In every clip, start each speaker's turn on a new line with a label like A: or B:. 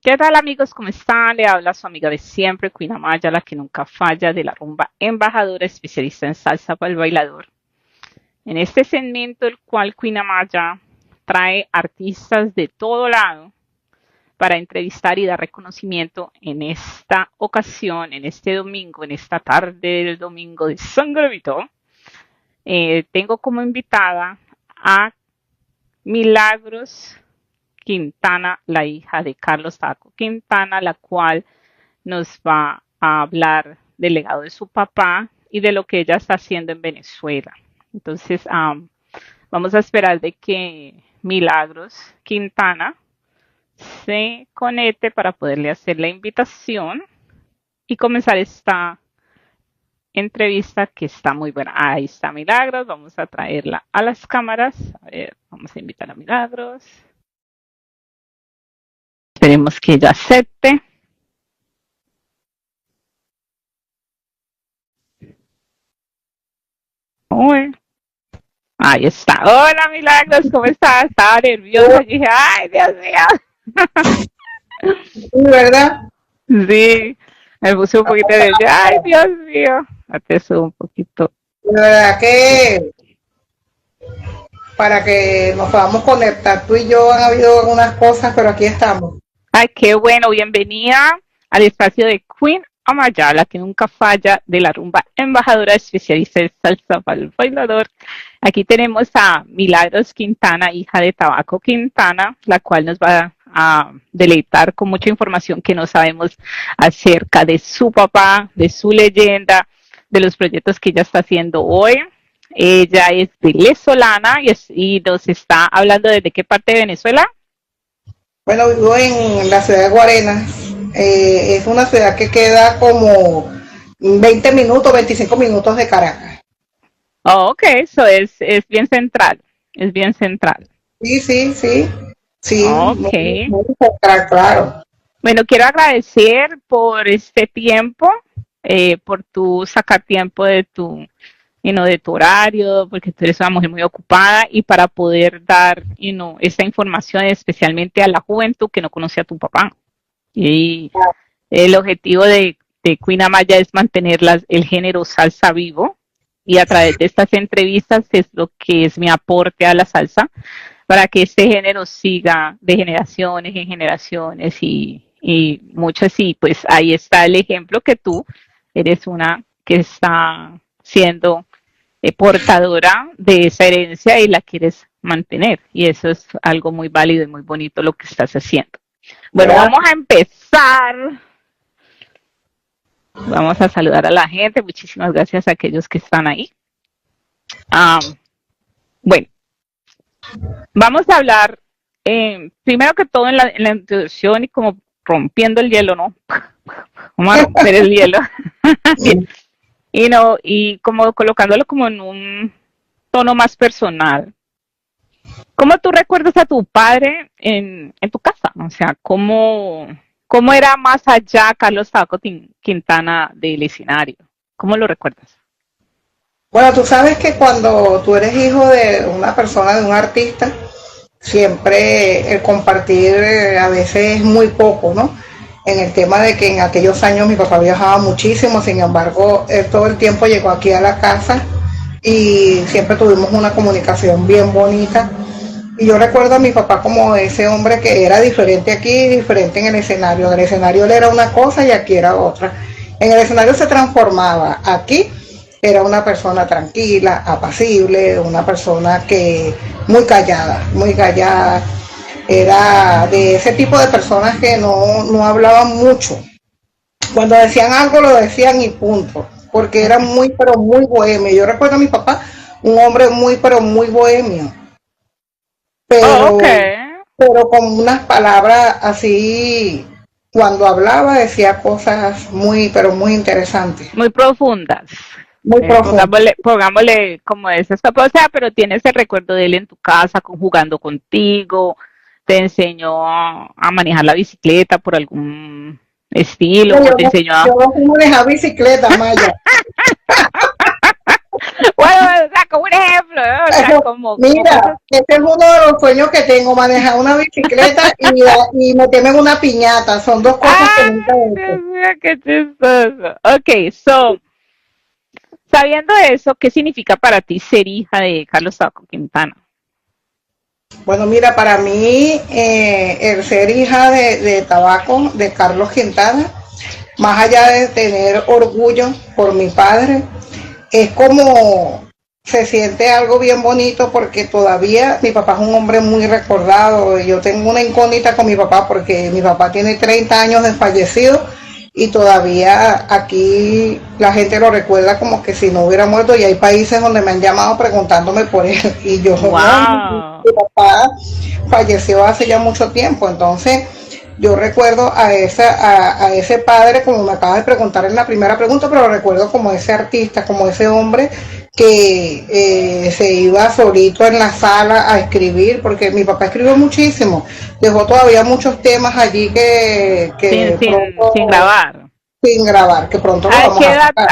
A: ¿Qué tal amigos? ¿Cómo están? Le habla su amiga de siempre, Queen Amaya, la que nunca falla, de la rumba embajadora especialista en salsa para el bailador. En este segmento, el cual Queen Amaya trae artistas de todo lado para entrevistar y dar reconocimiento en esta ocasión, en este domingo, en esta tarde del domingo de San Gravito. Tengo como invitada a Milagros Quintana, la hija de Carlos Taco Quintana, la cual nos va a hablar del legado de su papá y de lo que ella está haciendo en Venezuela. Entonces, vamos a esperar de que Milagros Quintana se conecte para poderle hacer la invitación y comenzar esta entrevista que está muy buena. Ahí está Milagros, vamos a traerla a las cámaras. A ver, vamos a invitar a Milagros. Esperemos que ella acepte. Uy. Ahí está. Hola Milagros, ¿cómo estás? Estaba nerviosa. Y dije, ay, Dios mío.
B: ¿Verdad?
A: Sí, me puse un poquito de, ay, Dios mío. Te subo un poquito.
B: De verdad que para que nos podamos conectar, tú y yo han habido algunas cosas, pero aquí estamos.
A: Ay, qué bueno. Bienvenida al espacio de Queen Amaya, la que nunca falla, de la rumba embajadora especialista de salsa para el bailador. Aquí tenemos a Milagros Quintana, hija de Tabaco Quintana, la cual nos va a deleitar con mucha información que no sabemos acerca de su papá, de su leyenda, de los proyectos que ella está haciendo hoy. Ella es venezolana y nos está hablando desde qué parte de Venezuela.
B: Bueno, vivo en la ciudad de Guarenas. Es una ciudad que queda como 20 minutos, 25 minutos de Caracas.
A: Oh, ok, eso es bien central, es bien central.
B: Sí, sí, sí. Sí,
A: Ok.
B: muy central, claro.
A: Bueno, quiero agradecer por este tiempo, por tu sacar tiempo de de tu horario, porque tú eres una mujer muy ocupada y para poder dar, esta información especialmente a la juventud que no conoce a tu papá. Y el objetivo de Queen Amaya es mantener el género salsa vivo y a través de estas entrevistas es lo que es mi aporte a la salsa para que este género siga de generaciones en generaciones y muchas y pues ahí está el ejemplo que tú eres una que está siendo portadora de esa herencia y la quieres mantener y eso es algo muy válido y muy bonito lo que estás haciendo. Bueno,
B: Gracias.
A: vamos a empezar. Vamos a saludar a la gente. Muchísimas gracias a aquellos que están ahí. Bueno, vamos a hablar primero que todo en la introducción y como rompiendo el hielo, ¿no? Vamos a romper el hielo. y no, y como colocándolo como en un tono más personal. ¿Cómo tú recuerdas a tu padre en tu casa? O sea, ¿cómo era más allá Carlos Taco Quintana del escenario? ¿Cómo lo recuerdas?
B: Bueno, tú sabes que cuando tú eres hijo de una persona, de un artista, siempre el compartir a veces es muy poco, ¿no? En el tema de que en aquellos años mi papá viajaba muchísimo, sin embargo, él todo el tiempo llegó aquí a la casa y siempre tuvimos una comunicación bien bonita. Y yo recuerdo a mi papá como ese hombre que era diferente aquí, diferente en el escenario. En el escenario él era una cosa y aquí era otra. En el escenario se transformaba. Aquí era una persona tranquila, apacible, una persona que muy callada, era de ese tipo de personas que no hablaban mucho. Cuando decían algo lo decían y punto, porque era muy pero muy bohemio. Yo recuerdo a mi papá, un hombre muy pero muy bohemio,
A: Oh, ok.
B: pero, pero con unas palabras así, cuando hablaba decía cosas muy pero muy interesantes,
A: Muy profundas.
B: muy profundas.
A: Pongámosle como esas, o sea, pero tienes el recuerdo de él en tu casa, jugando contigo, te enseñó a manejar la bicicleta por algún estilo,
B: No,
A: o te enseñó
B: yo
A: a...
B: no sé manejar bicicleta, Maya.
A: Bueno, como un ejemplo, ¿no? O sea, como
B: Mira,
A: cosas.
B: este es uno de los sueños que tengo, manejar una bicicleta y meterme en una piñata. Son dos cosas que
A: ¡Ah!
B: nunca he
A: Dios
B: hecho.
A: mío, qué chistoso. Ok, so, sabiendo eso, ¿qué significa para ti ser hija de Carlos Saco Quintana?
B: Bueno, mira, para mí el ser hija de Tabaco, de Carlos Quintana, más allá de tener orgullo por mi padre, es como se siente algo bien bonito porque todavía mi papá es un hombre muy recordado. Yo tengo una incógnita con mi papá porque mi papá tiene 30 años de fallecido y todavía aquí la gente lo recuerda como que si no hubiera muerto y hay países donde me han llamado preguntándome por él y yo no, mi
A: Wow.
B: papá falleció hace ya mucho tiempo, entonces yo recuerdo a ese padre, como me acabas de preguntar en la primera pregunta, pero lo recuerdo como ese artista, como ese hombre que se iba solito en la sala a escribir, porque mi papá escribió muchísimo, dejó todavía muchos temas allí
A: Sin,
B: que
A: sin
B: pronto,
A: grabar.
B: sin grabar, que pronto lo
A: ¿A
B: vamos
A: qué
B: a
A: edad,
B: sacar.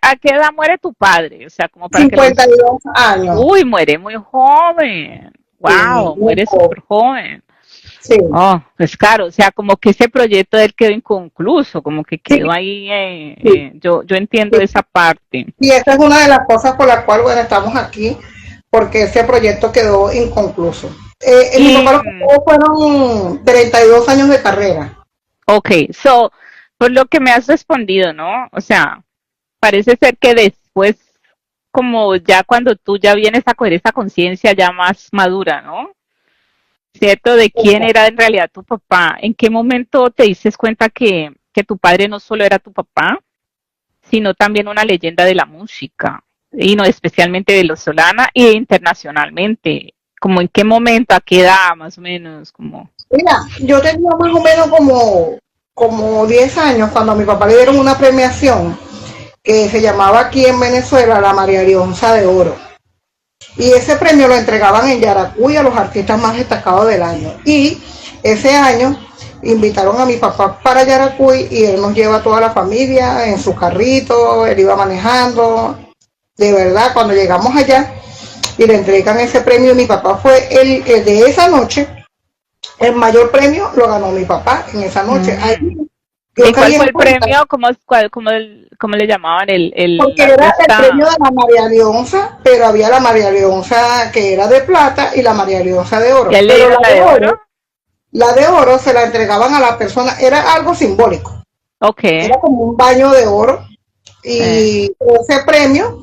A: a qué edad muere tu padre? O sea, como para que los...
B: 52 años,
A: Uy, muere muy joven.
B: sí,
A: Wow,
B: muy
A: muere
B: joven,
A: súper joven.
B: sí.
A: Oh, pues claro, o sea, como que ese proyecto de él quedó inconcluso, como que
B: Sí,
A: quedó ahí,
B: sí,
A: yo entiendo
B: sí.
A: esa parte.
B: Y esa es una de las cosas por las cuales, bueno, estamos aquí, porque ese proyecto quedó inconcluso. Mi
A: Y,
B: papá lo que tuvo fueron 32 años de carrera.
A: ok, so, por lo que me has respondido, ¿no? O sea, parece ser que después, como ya cuando tú ya vienes a coger esa conciencia ya más madura, ¿no? ¿Cierto? De quién era en realidad tu papá. ¿En qué momento te diste cuenta que tu padre no solo era tu papá, sino también una leyenda de la música? Y no especialmente de los Solana e internacionalmente. ¿Como en qué momento, a qué edad más o menos? Como...
B: Mira, yo tenía más o menos como 10 años cuando a mi papá le dieron una premiación que se llamaba aquí en Venezuela la María Leonza de Oro. Y ese premio lo entregaban en Yaracuy a los artistas más destacados del año. Y ese año invitaron a mi papá para Yaracuy y él nos lleva a toda la familia en su carrito, él iba manejando. De verdad, cuando llegamos allá y le entregan ese premio, mi papá fue el de esa noche, el mayor premio lo ganó mi papá en esa noche. Ahí
A: Mm.
B: yo
A: ¿Y cuál
B: caí
A: fue
B: en
A: el
B: cuenta,
A: premio? ¿Cómo le llamaban el
B: porque era el premio
A: artista?
B: de la María Leonza, pero había la María Leonza que era de plata y la María Leonza de
A: ¿Ya
B: oro.
A: le
B: Pero
A: dieron la de oro?
B: la de oro se la entregaban a la persona, era algo simbólico,
A: Ok.
B: era como un baño de oro y ese premio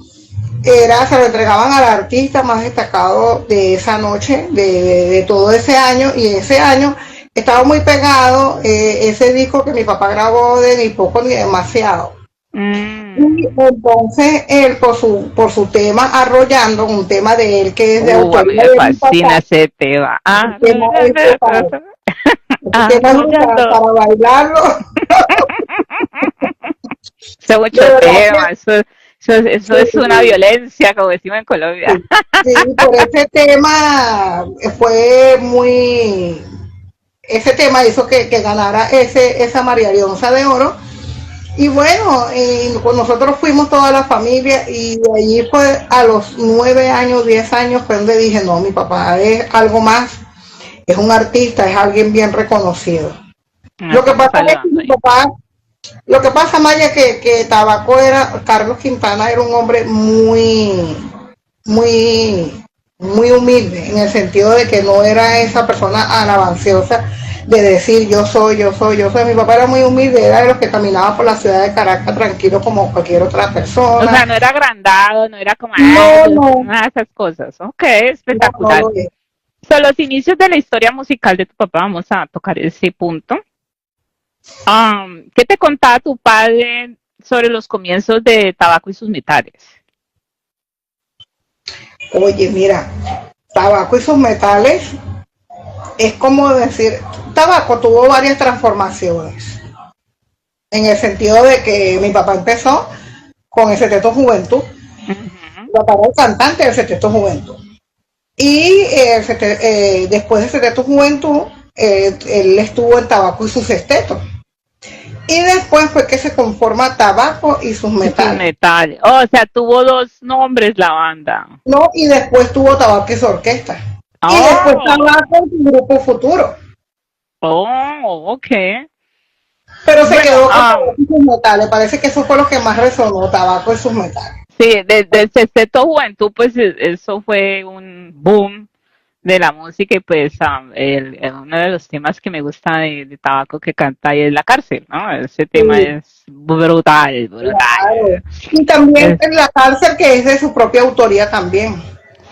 B: se lo entregaban al artista más destacado de esa noche, de todo ese año, y ese año estaba muy pegado ese disco que mi papá grabó de Ni Poco Ni Demasiado. Y
A: Mm.
B: entonces él, por su tema Arrollando, un tema de él que es de
A: A mí
B: autoría
A: me
B: de mi
A: fascina
B: papá,
A: ese tema.
B: ese tema es brutal, ese tema es brutal
A: Arrollando.
B: para bailarlo.
A: Ese
B: De
A: mucho
B: verdad que
A: tema, eso es una
B: sí,
A: violencia, como decimos en Colombia.
B: sí, sí, por ese tema fue muy, ese tema hizo que ganara esa María Leonza de Oro. Y bueno, con nosotros fuimos toda la familia y allí fue a los 9 años, 10 años, fue donde dije, no, mi papá es algo más, es un artista, es alguien bien reconocido. Lo que
A: Estamos
B: pasa es que
A: saludando
B: mi
A: ahí.
B: papá, lo que pasa, Maya, que Tabaco era, Carlos Quintana era un hombre muy, muy humilde, en el sentido de que no era esa persona alabanciosa de decir yo soy, yo soy, yo soy. Mi papá era muy humilde, era de los que caminaba por la ciudad de Caracas tranquilo como cualquier otra
A: O sea,
B: persona.
A: no era agrandado, no era como, ah,
B: No,
A: yo soy
B: no,
A: una de esas cosas. Ok,
B: no, no
A: espectacular.
B: lo es.
A: Son los inicios de la historia musical de tu papá, vamos a tocar ese punto. ¿Qué te contaba tu padre sobre los comienzos de Tabaco y sus metales?
B: Oye, mira, Tabaco y sus metales es como decir, Tabaco tuvo varias transformaciones, en el sentido de que mi papá empezó con el Seteto Juventud,
A: Ujú.
B: mi papá era el cantante del Seteto Juventud. Y después de Seteto Juventud, él estuvo en Tabaco y su Sesteto. y después fue que se conforma Tabaco y sus
A: Y sus
B: metales.
A: metales. Oh, o sea, tuvo dos nombres la banda.
B: No, y después tuvo Tabaco y su orquesta. Y después
A: Oh,
B: Tabaco y su grupo Futuro.
A: oh, ok.
B: Pero se
A: Bueno,
B: quedó con Tabaco y sus metales. Parece que eso fue lo que más resonó, Tabaco y sus metales.
A: sí, desde el Sexteto Juventud, pues eso fue un boom de la música y pues uno de los temas que me gusta de Tabaco que canta ahí es La Cárcel, ¿no? Ese tema
B: Sí,
A: es brutal,
B: claro.
A: brutal.
B: Y también
A: Es-
B: en la cárcel, que es de su propia autoría también.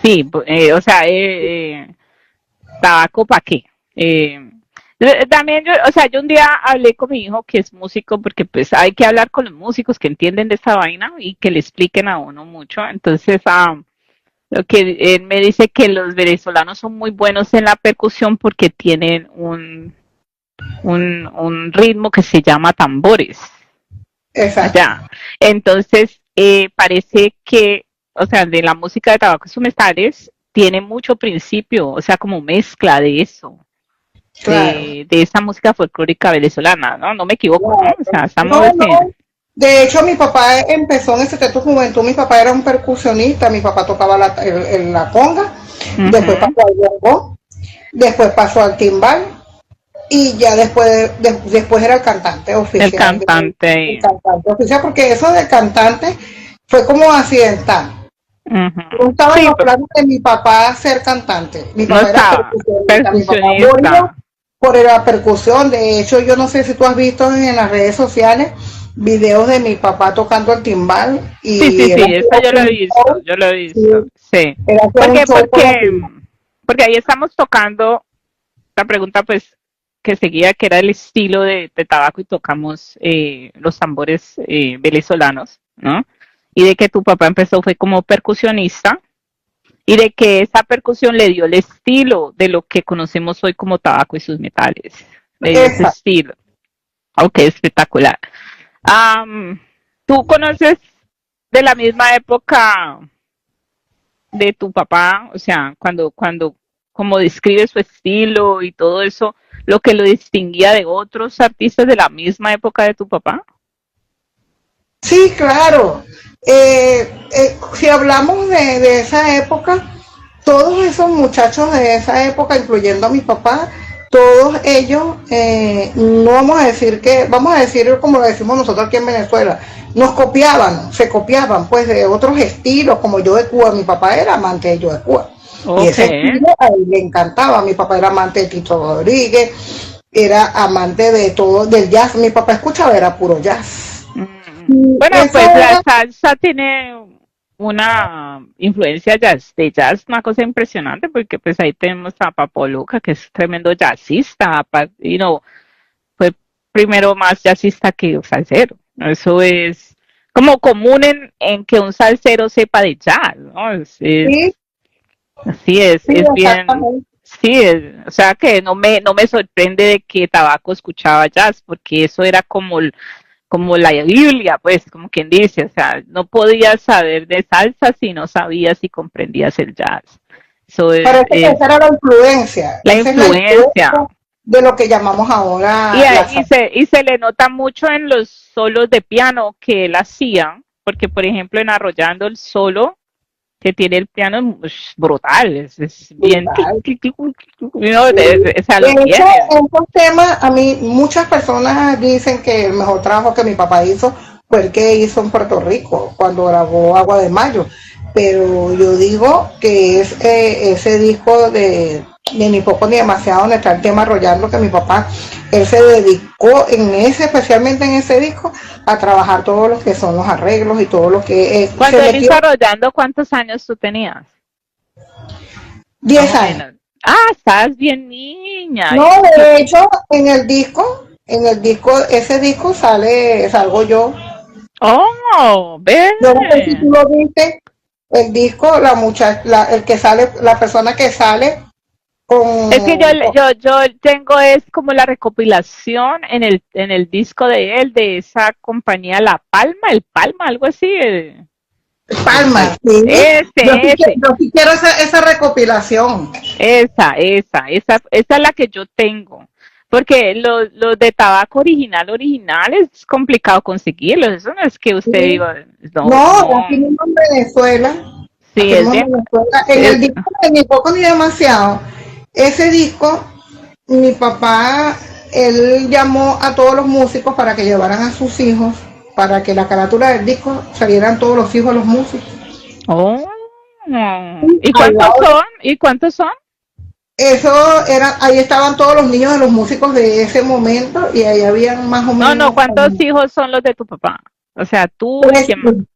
A: sí, o sea, Tabaco, ¿para qué? También o sea, yo un día hablé con mi hijo que es músico porque pues hay que hablar con los músicos que entienden de esta vaina y que le expliquen a uno mucho. Entonces, lo que él me dice que los venezolanos son muy buenos en la percusión porque tienen un ritmo que se llama tambores
B: Exacto.
A: allá. Entonces, parece que, o sea, de la música de Tabaco y Sumestales tiene mucho principio, o sea, como mezcla de eso,
B: Claro.
A: de esa música folclórica venezolana, ¿no? No me equivoco, ¿no? O sea,
B: No,
A: estamos en...
B: no. De hecho, mi papá empezó en ese teatro juventud. Mi papá era un percusionista. Mi papá tocaba la conga.
A: Uh
B: Después
A: -huh.
B: pasó al bongo. Después pasó al timbal. Y ya después era el cantante
A: El
B: oficial. El
A: cantante.
B: cantante oficial, porque eso de cantante fue como accidental.
A: Uh -huh.
B: No estaba en
A: Sí,
B: los planes de mi papá ser cantante. Mi
A: no
B: papá era
A: estaba
B: percusionista. Mi papá murió
A: percusionista.
B: por la percusión. De hecho, yo no sé si tú has visto en las redes sociales videos de mi papá tocando el timbal
A: Sí, sí,
B: y
A: sí,
B: era
A: eso yo lo he
B: un
A: visto,
B: show,
A: yo lo he
B: sí,
A: visto, sí.
B: era un
A: Porque,
B: show por la
A: porque, porque ahí estamos tocando la pregunta, pues, que seguía, que era el estilo de tabaco y tocamos los tambores venezolanos, ¿no? Y de que tu papá empezó fue como percusionista y de que esa percusión le dio el estilo de lo que conocemos hoy como tabaco y sus metales. Le dio ese
B: esa.
A: estilo. Ok, espectacular. Um, ¿Tú conoces de la misma época de tu papá? O sea, como describe su estilo y todo eso, lo que lo distinguía de otros artistas de la misma época de tu papá.
B: Sí, claro. Si hablamos de esa época, todos esos muchachos de esa época, incluyendo a mi papá, todos ellos, no vamos a decir que, vamos a decir como lo decimos nosotros aquí en Venezuela, nos copiaban, se copiaban pues de otros estilos, como Yo de Cuba. Mi papá era amante de Yo de Cuba. Y
A: Ok.
B: ese estilo a él le encantaba. Mi papá era amante de Tito Rodríguez, era amante de todo, del jazz. Mi papá escuchaba, era puro jazz.
A: Bueno,
B: Eso
A: pues la
B: era,
A: salsa tiene una influencia de jazz, una cosa impresionante, porque pues ahí tenemos a Papo Luca, que es tremendo jazzista, fue primero más jazzista que salsero. Eso es como común en que un salsero sepa de jazz, ¿no?
B: sí,
A: Así
B: sí,
A: es bien,
B: exactamente.
A: sí, o sea que no me sorprende de que Tabaco escuchaba jazz, porque eso era como la Biblia, pues, como quien dice, o sea, no podías saber de salsa si no sabías y comprendías el jazz. Eso
B: Parece que
A: es
B: esa era la influencia.
A: la
B: Esa es la
A: influencia.
B: influencia de lo que llamamos
A: Y,
B: ahora la salsa.
A: y se le nota mucho en los solos de piano que él hacía, porque por ejemplo en Arrollando el solo que tiene el piano es brutal, es bien,
B: Brutal.
A: o sea,
B: De
A: lo
B: hecho,
A: tiene.
B: estos temas, a mí muchas personas dicen que el mejor trabajo que mi papá hizo fue el que hizo en Puerto Rico, cuando grabó Agua de Mayo. Pero yo digo que es ese disco de Ni Poco Ni Demasiado, donde está el tema Arrollando, que mi papá, él se dedicó en ese, especialmente en ese disco, a trabajar todo lo que son los arreglos y todo lo que se
A: Cuando él
B: metió
A: hizo Arrollando, ¿cuántos años tú tenías? Más
B: 10
A: o
B: años.
A: menos. Ah, estás bien niña.
B: No, de hecho, ese disco salgo yo.
A: Oh, ve.
B: Yo no sé si tú lo viste, el disco, el que sale, la persona que sale
A: Es que
B: con
A: yo tengo es como la recopilación en el disco de él, de esa compañía La Palma, el Palma, algo así. El
B: Palma,
A: Palma.
B: ¿sí?
A: Ese.
B: Yo sí quiero esa recopilación.
A: Esa es la que yo tengo. Porque los de tabaco original es complicado conseguirlos. Eso no es que usted
B: Sí.
A: diga, no,
B: No,
A: no.
B: aquí mismo en Venezuela,
A: Sí,
B: aquí
A: es
B: mismo en
A: bien.
B: Venezuela, en
A: es-
B: el disco de Ni Poco Ni Demasiado, ese disco, mi papá, él llamó a todos los músicos para que llevaran a sus hijos, para que la carátula del disco salieran todos los hijos de los músicos.
A: oh. ¿Y
B: Al
A: cuántos
B: lado,
A: son? ¿Y cuántos son?
B: eso era, ahí estaban todos los niños de los músicos de ese momento y ahí habían más o
A: No, no,
B: menos
A: ¿cuántos hijos son los de tu papá? O sea, tú y
B: tres
A: quién más.
B: hijos,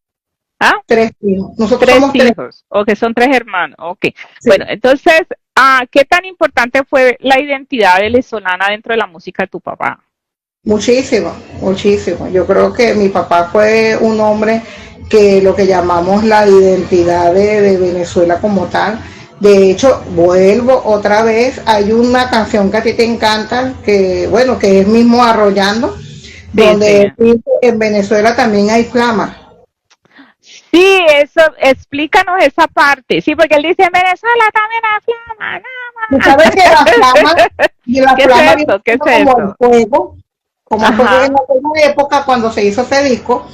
A: ¿Ah?
B: tres hijos. Nosotros
A: Tres
B: somos tres,
A: hijos. O que son tres hermanos. Ok. Bueno,
B: sí.
A: entonces, ¿qué tan importante fue la identidad venezolana dentro de la música de tu papá?
B: Muchísimo, muchísimo. Yo creo que mi papá fue un hombre que lo que llamamos la identidad de Venezuela como tal. De hecho, vuelvo otra vez, hay una canción que a ti te encanta, que bueno, que es mismo Arrollando,
A: Sí, sí.
B: donde dice, en Venezuela también hay flama.
A: Sí, eso, explícanos esa parte. Sí, porque él dice, en Venezuela también hay
B: Tú
A: flama,
B: sabes que la flama,
A: flama.
B: y la
A: ¿Qué es
B: flama viene
A: eso? ¿Qué es
B: siendo
A: eso?
B: como el fuego en
A: Ajá.
B: aquella época cuando se hizo ese disco,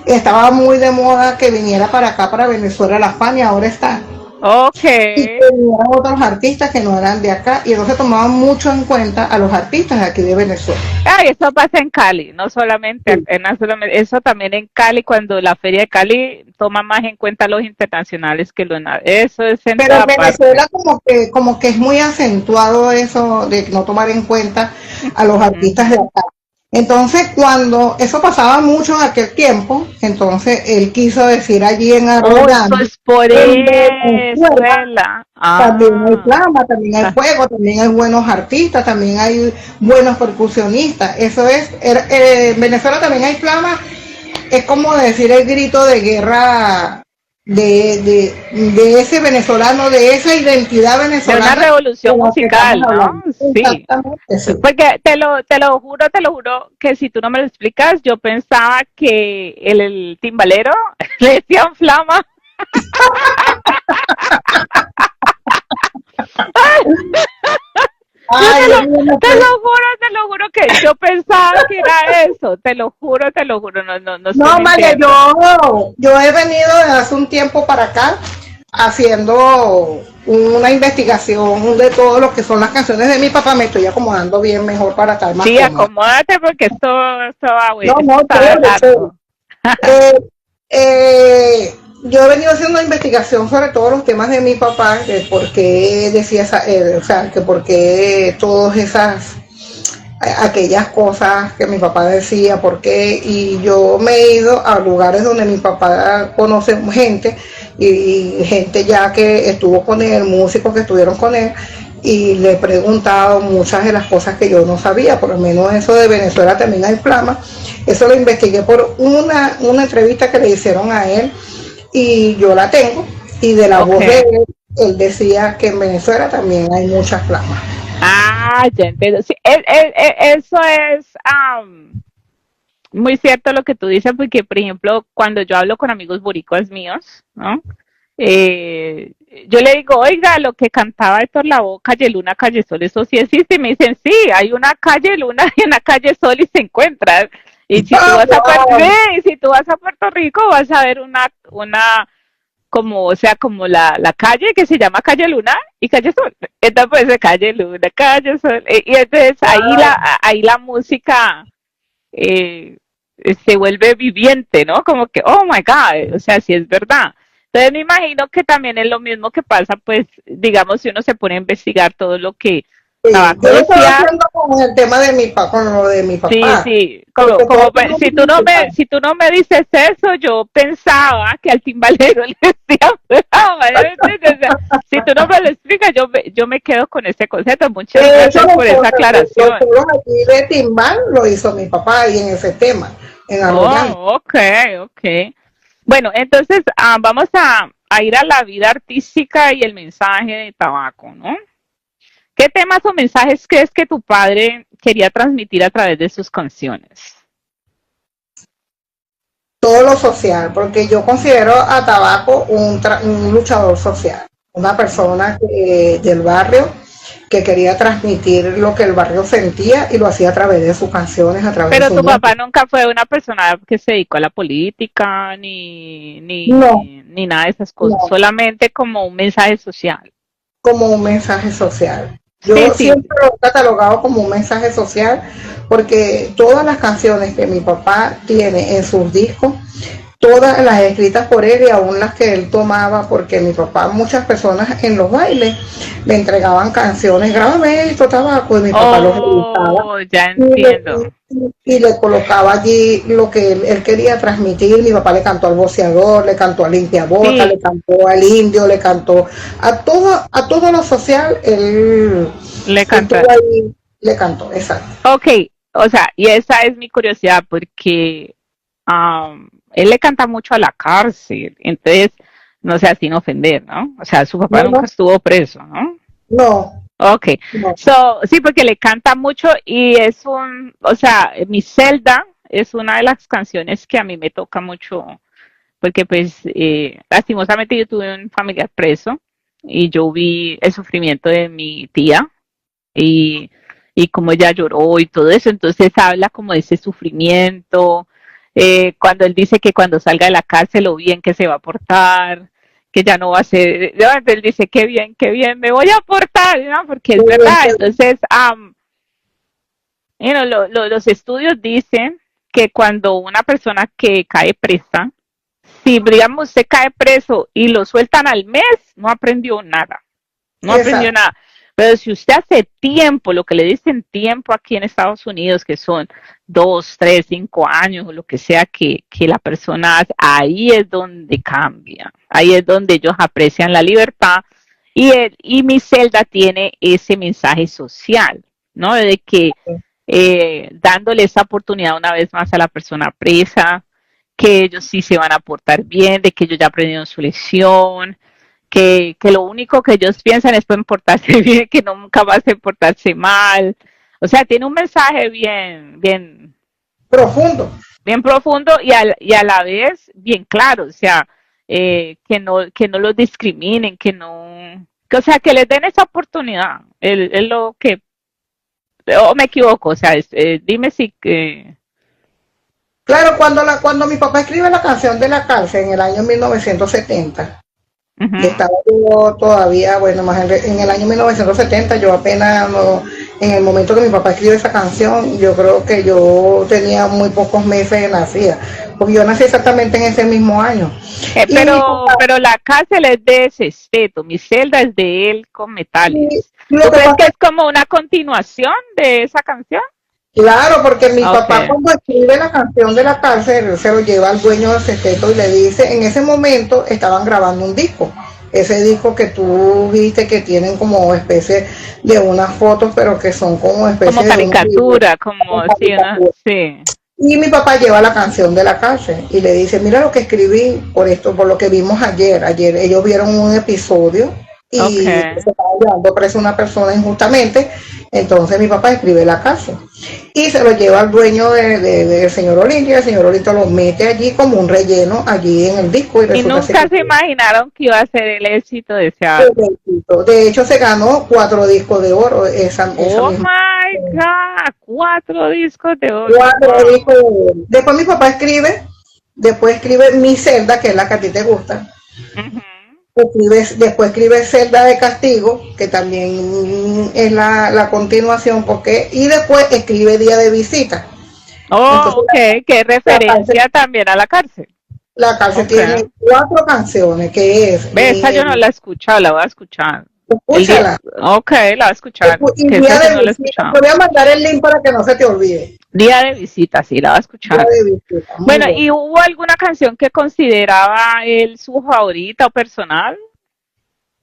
B: estaba muy de moda que viniera para acá, para Venezuela, la Fania, y ahora está.
A: Ok.
B: Y que vinieran otros artistas que no eran de acá, y entonces tomaban mucho en cuenta a los artistas de aquí de Venezuela.
A: Ay, eso pasa en Cali, no solamente,
B: Sí.
A: no solamente, eso también en Cali, cuando la Feria de Cali toma más en cuenta a los internacionales que los eso es en
B: Pero en
A: toda parte.
B: Venezuela como que es muy acentuado eso de no tomar en cuenta a los artistas de acá. Entonces, cuando eso pasaba mucho en aquel tiempo, entonces él quiso decir allí en
A: Oh, eso
B: Arroyando,
A: es por
B: en Venezuela
A: Venezuela.
B: también hay
A: Ah,
B: flama, también hay fuego, también hay buenos artistas, también hay buenos percusionistas. Eso es, en Venezuela también hay flama, es como decir el grito de guerra de ese venezolano, de esa identidad
A: de una
B: venezolana de
A: revolución
B: la que estamos
A: musical,
B: hablando.
A: ¿no? Sí.
B: Exactamente, sí.
A: Porque te lo juro que si tú no me lo explicas, yo pensaba que el timbalero le decían flama. Yo
B: Ay, yo no sé.
A: te lo juro que yo pensaba que era eso, te lo juro, no, no, no estoy
B: No, María,
A: mintiendo.
B: yo he venido desde hace un tiempo para acá haciendo una investigación de todo lo que son las canciones de mi papá. Me estoy acomodando bien mejor para estar más
A: Sí,
B: cómoda.
A: acomódate porque
B: No,
A: esto
B: no,
A: está
B: chévere, chévere.
A: largo.
B: Eh, yo he venido haciendo una investigación sobre todos los temas de mi papá, de por qué decía o sea, que por qué todas esas aquellas cosas que mi papá decía, por qué, y yo me he ido a lugares donde mi papá conoce gente y gente ya que estuvo con él, músicos que estuvieron con él, y le he preguntado muchas de las cosas que yo no sabía, por lo menos eso de Venezuela también hay flama, eso lo investigué por una entrevista que le hicieron a él y yo la tengo, y de la
A: Ok.
B: voz de él decía que en Venezuela también hay muchas flamas.
A: Ah, ya entiendo. Sí, eso es muy cierto lo que tú dices, porque, por ejemplo, cuando yo hablo con amigos boricuas míos, ¿no? Eh, yo le digo, oiga, lo que cantaba Héctor Lavoe, Calle Luna, Calle Sol, eso sí existe. Y me dicen, sí, hay una calle Luna y una calle Sol y se encuentran. Y si tú
B: ¡Ah,
A: vas a
B: wow!
A: sí, si tú vas a Puerto Rico, vas a ver una como, o sea, como la calle que se llama Calle Luna y Calle Sol. Entonces, pues, Calle Luna, Calle Sol. Y entonces ahí la música eh, se vuelve viviente, ¿no? Como que, oh my God, o sea, sí es verdad. Entonces me imagino que también es lo mismo que pasa, pues, digamos, si uno se pone a investigar todo lo que
B: Sí,
A: Tabaco
B: yo lo estoy
A: decía,
B: haciendo con el tema de con lo de mi
A: sí,
B: papá.
A: sí,
B: Porque todo el tema
A: si
B: de mi papá.
A: si tú no me dices eso, yo pensaba que al timbalero le decía brava, ¿ya me entiendes? O sea, si tú no me lo explicas, yo me quedo con ese concepto. Muchas
B: De hecho,
A: gracias por esa
B: los
A: aclaración.
B: solos aquí de Timbal lo hizo mi papá y en ese tema, en Arroyando.
A: Oh, ok, ok. Bueno, entonces vamos a ir a la vida artística y el mensaje de Tabaco, ¿no? ¿Qué temas o mensajes crees que tu padre quería transmitir a través de sus canciones?
B: Todo lo social, porque yo considero a Tabaco un luchador social, una persona del barrio que quería transmitir lo que el barrio sentía y lo hacía a través de sus canciones, a través de
A: Pero
B: su
A: tu papá
B: música.
A: nunca fue una persona que se dedicó a la política
B: No,
A: ni nada de esas cosas,
B: no,
A: solamente como un mensaje social.
B: como un mensaje social.
A: Sí,
B: Yo
A: sí,
B: siempre lo he catalogado como un mensaje social porque todas las canciones que mi papá tiene en sus discos, todas las escritas por él y aún las que él tomaba, porque mi papá, muchas personas en los bailes le entregaban canciones, grábame esto, tabaco, y mi papá los revisaba
A: oh, ya
B: y le,
A: entiendo.
B: y le colocaba allí lo que él quería transmitir. Mi papá le cantó al boceador, le cantó al limpiabota,
A: Sí,
B: le cantó al indio, le cantó a todo lo social,
A: le
B: él tuvo
A: canta.
B: ahí, le cantó, exacto.
A: Ok, o sea, y esa es mi curiosidad porque él le canta mucho a la cárcel, entonces, no sé, sin ofender, ¿no? O sea, su papá
B: No,
A: nunca
B: no,
A: estuvo preso, ¿no?
B: no,
A: Ok,
B: no,
A: so, sí, porque le canta mucho y es un, o sea, mi Zelda es una de las canciones que a mí me toca mucho, porque pues lastimosamente yo tuve un familiar preso y yo vi el sufrimiento de mi tía y, y cómo ella lloró y todo eso, entonces habla como de ese sufrimiento, cuando él dice que cuando salga de la cárcel lo bien que se va a portar, que ya no va a ser, él dice qué bien, me voy a portar, ¿no? Porque es
B: muy bien,
A: verdad, entonces, los estudios dicen que cuando una persona que cae presa, si digamos usted cae preso y lo sueltan al mes, no aprendió nada, no aprendió
B: exacto,
A: nada. Pero si usted hace tiempo, lo que le dicen tiempo aquí en Estados Unidos, que son 2, 3, 5 años o lo que sea que la persona hace, ahí es donde cambia, ahí es donde ellos aprecian la libertad y mi celda tiene ese mensaje social, ¿no? De que dándole esa oportunidad una vez más a la persona presa, que ellos sí se van a portar bien, de que ellos ya aprendieron su lección, que lo único que ellos piensan es en portarse bien, que nunca vas a portarse mal. O sea, tiene un mensaje
B: profundo.
A: bien profundo y a la vez bien claro. O sea, que no los discriminen, o sea, que les den esa oportunidad. Es lo que, o me equivoco, o sea, dime si,
B: Claro, cuando mi papá escribe la canción de la cárcel en el año 1970, y
A: uh-huh.
B: estaba yo todavía, bueno, más en el año 1970, yo apenas, no, en el momento que mi papá escribe esa canción, yo creo que yo tenía muy pocos meses de nacida, porque yo nací exactamente en ese mismo año. Y mi papá,
A: Pero la cárcel es de Sesteto, mi celda es de él con metales.
B: lo
A: ¿Tú
B: que
A: crees que
B: pasa
A: es como una continuación de esa canción?
B: claro, porque mi papá
A: Okay.
B: cuando escribe la canción de la cárcel, él se lo lleva al dueño del sexteto y le dice, en ese momento estaban grabando un disco. Ese disco que tú viste que tienen como especie de unas fotos, pero que son como
A: Como
B: especie de unos libros,
A: caricatura, como
B: como
A: sí, una,
B: caricatura.
A: sí.
B: Y mi papá lleva la canción de la cárcel y le dice, mira lo que escribí por esto, por lo que vimos ayer. Ayer ellos vieron un episodio y
A: Okay.
B: se estaba llevando preso una persona injustamente. Entonces mi papá escribe la cárcel y se lo lleva al dueño del señor Olinto y el señor Olinto lo mete allí como un relleno allí en el disco y
A: Y
B: resulta ser
A: nunca
B: que
A: se imaginaron que iba a ser el éxito de ese álbum.
B: de hecho se ganó 4 discos de oro esa
A: Oh
B: misma.
A: my God, 4 discos de oro,
B: 4 discos
A: wow.
B: de oro. Después mi papá escribe, después escribe Mi Celda, que es la que a ti te gusta.
A: Uh-huh.
B: Después escribe Celda de Castigo, que también es la continuación, y después escribe Día de Visita.
A: Oh,
B: Entonces
A: okay, que
B: la cárcel,
A: referencia también a la cárcel.
B: la cárcel
A: Okay.
B: tiene 4 canciones, que es
A: Ve, esa yo no la he escuchado, la voy a escuchar. El día,
B: escúchala,
A: ok, la voy a escuchar,
B: y
A: que esa
B: Día
A: yo
B: de
A: no la he
B: Visita.
A: escuchado.
B: Te voy a mandar el link para que no se te olvide.
A: Día de visita, sí, la voy a
B: Día
A: escuchar.
B: de Visita, muy
A: Bueno,
B: bueno.
A: ¿y hubo alguna canción que consideraba él su favorita o personal?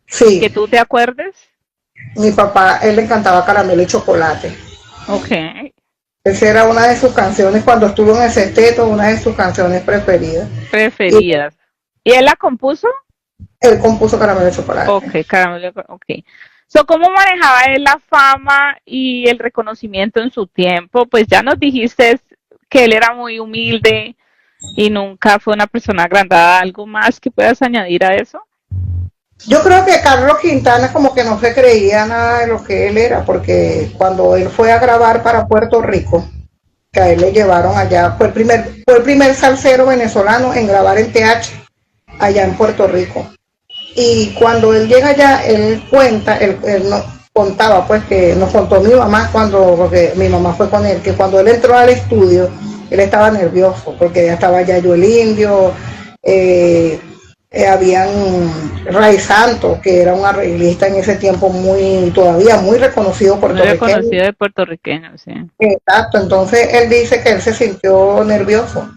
A: Que
B: Sí,
A: tú te acuerdes.
B: mi papá, él le encantaba Caramelo y Chocolate.
A: Ok,
B: Esa era una de sus canciones cuando estuvo en el sexteto, una de sus canciones preferidas. Y
A: preferidas. ¿Y él la compuso?
B: él compuso Caramelo y Chocolate.
A: Ok, caramelo, ok. So, ¿cómo manejaba él la fama y el reconocimiento en su tiempo? Pues ya nos dijiste que él era muy humilde y nunca fue una persona agrandada. ¿Algo más que puedas añadir a eso?
B: Yo creo que Carlos Quintana como que no se creía nada de lo que él era, porque cuando él fue a grabar para Puerto Rico, que a él le llevaron allá, fue el primer salsero venezolano en grabar en TH allá en Puerto Rico. Y cuando él llega allá, él cuenta, él no, contaba pues que nos contó mi mamá cuando, porque mi mamá fue con él, que cuando él entró al estudio, él estaba nervioso, porque ya estaba Yayo el Indio, eh, habían Ray Santos, que era un arreglista en ese tiempo muy, todavía muy reconocido
A: Muy
B: puertorriqueño.
A: reconocido de puertorriqueño, sí.
B: Exacto, entonces él dice que él se sintió nervioso.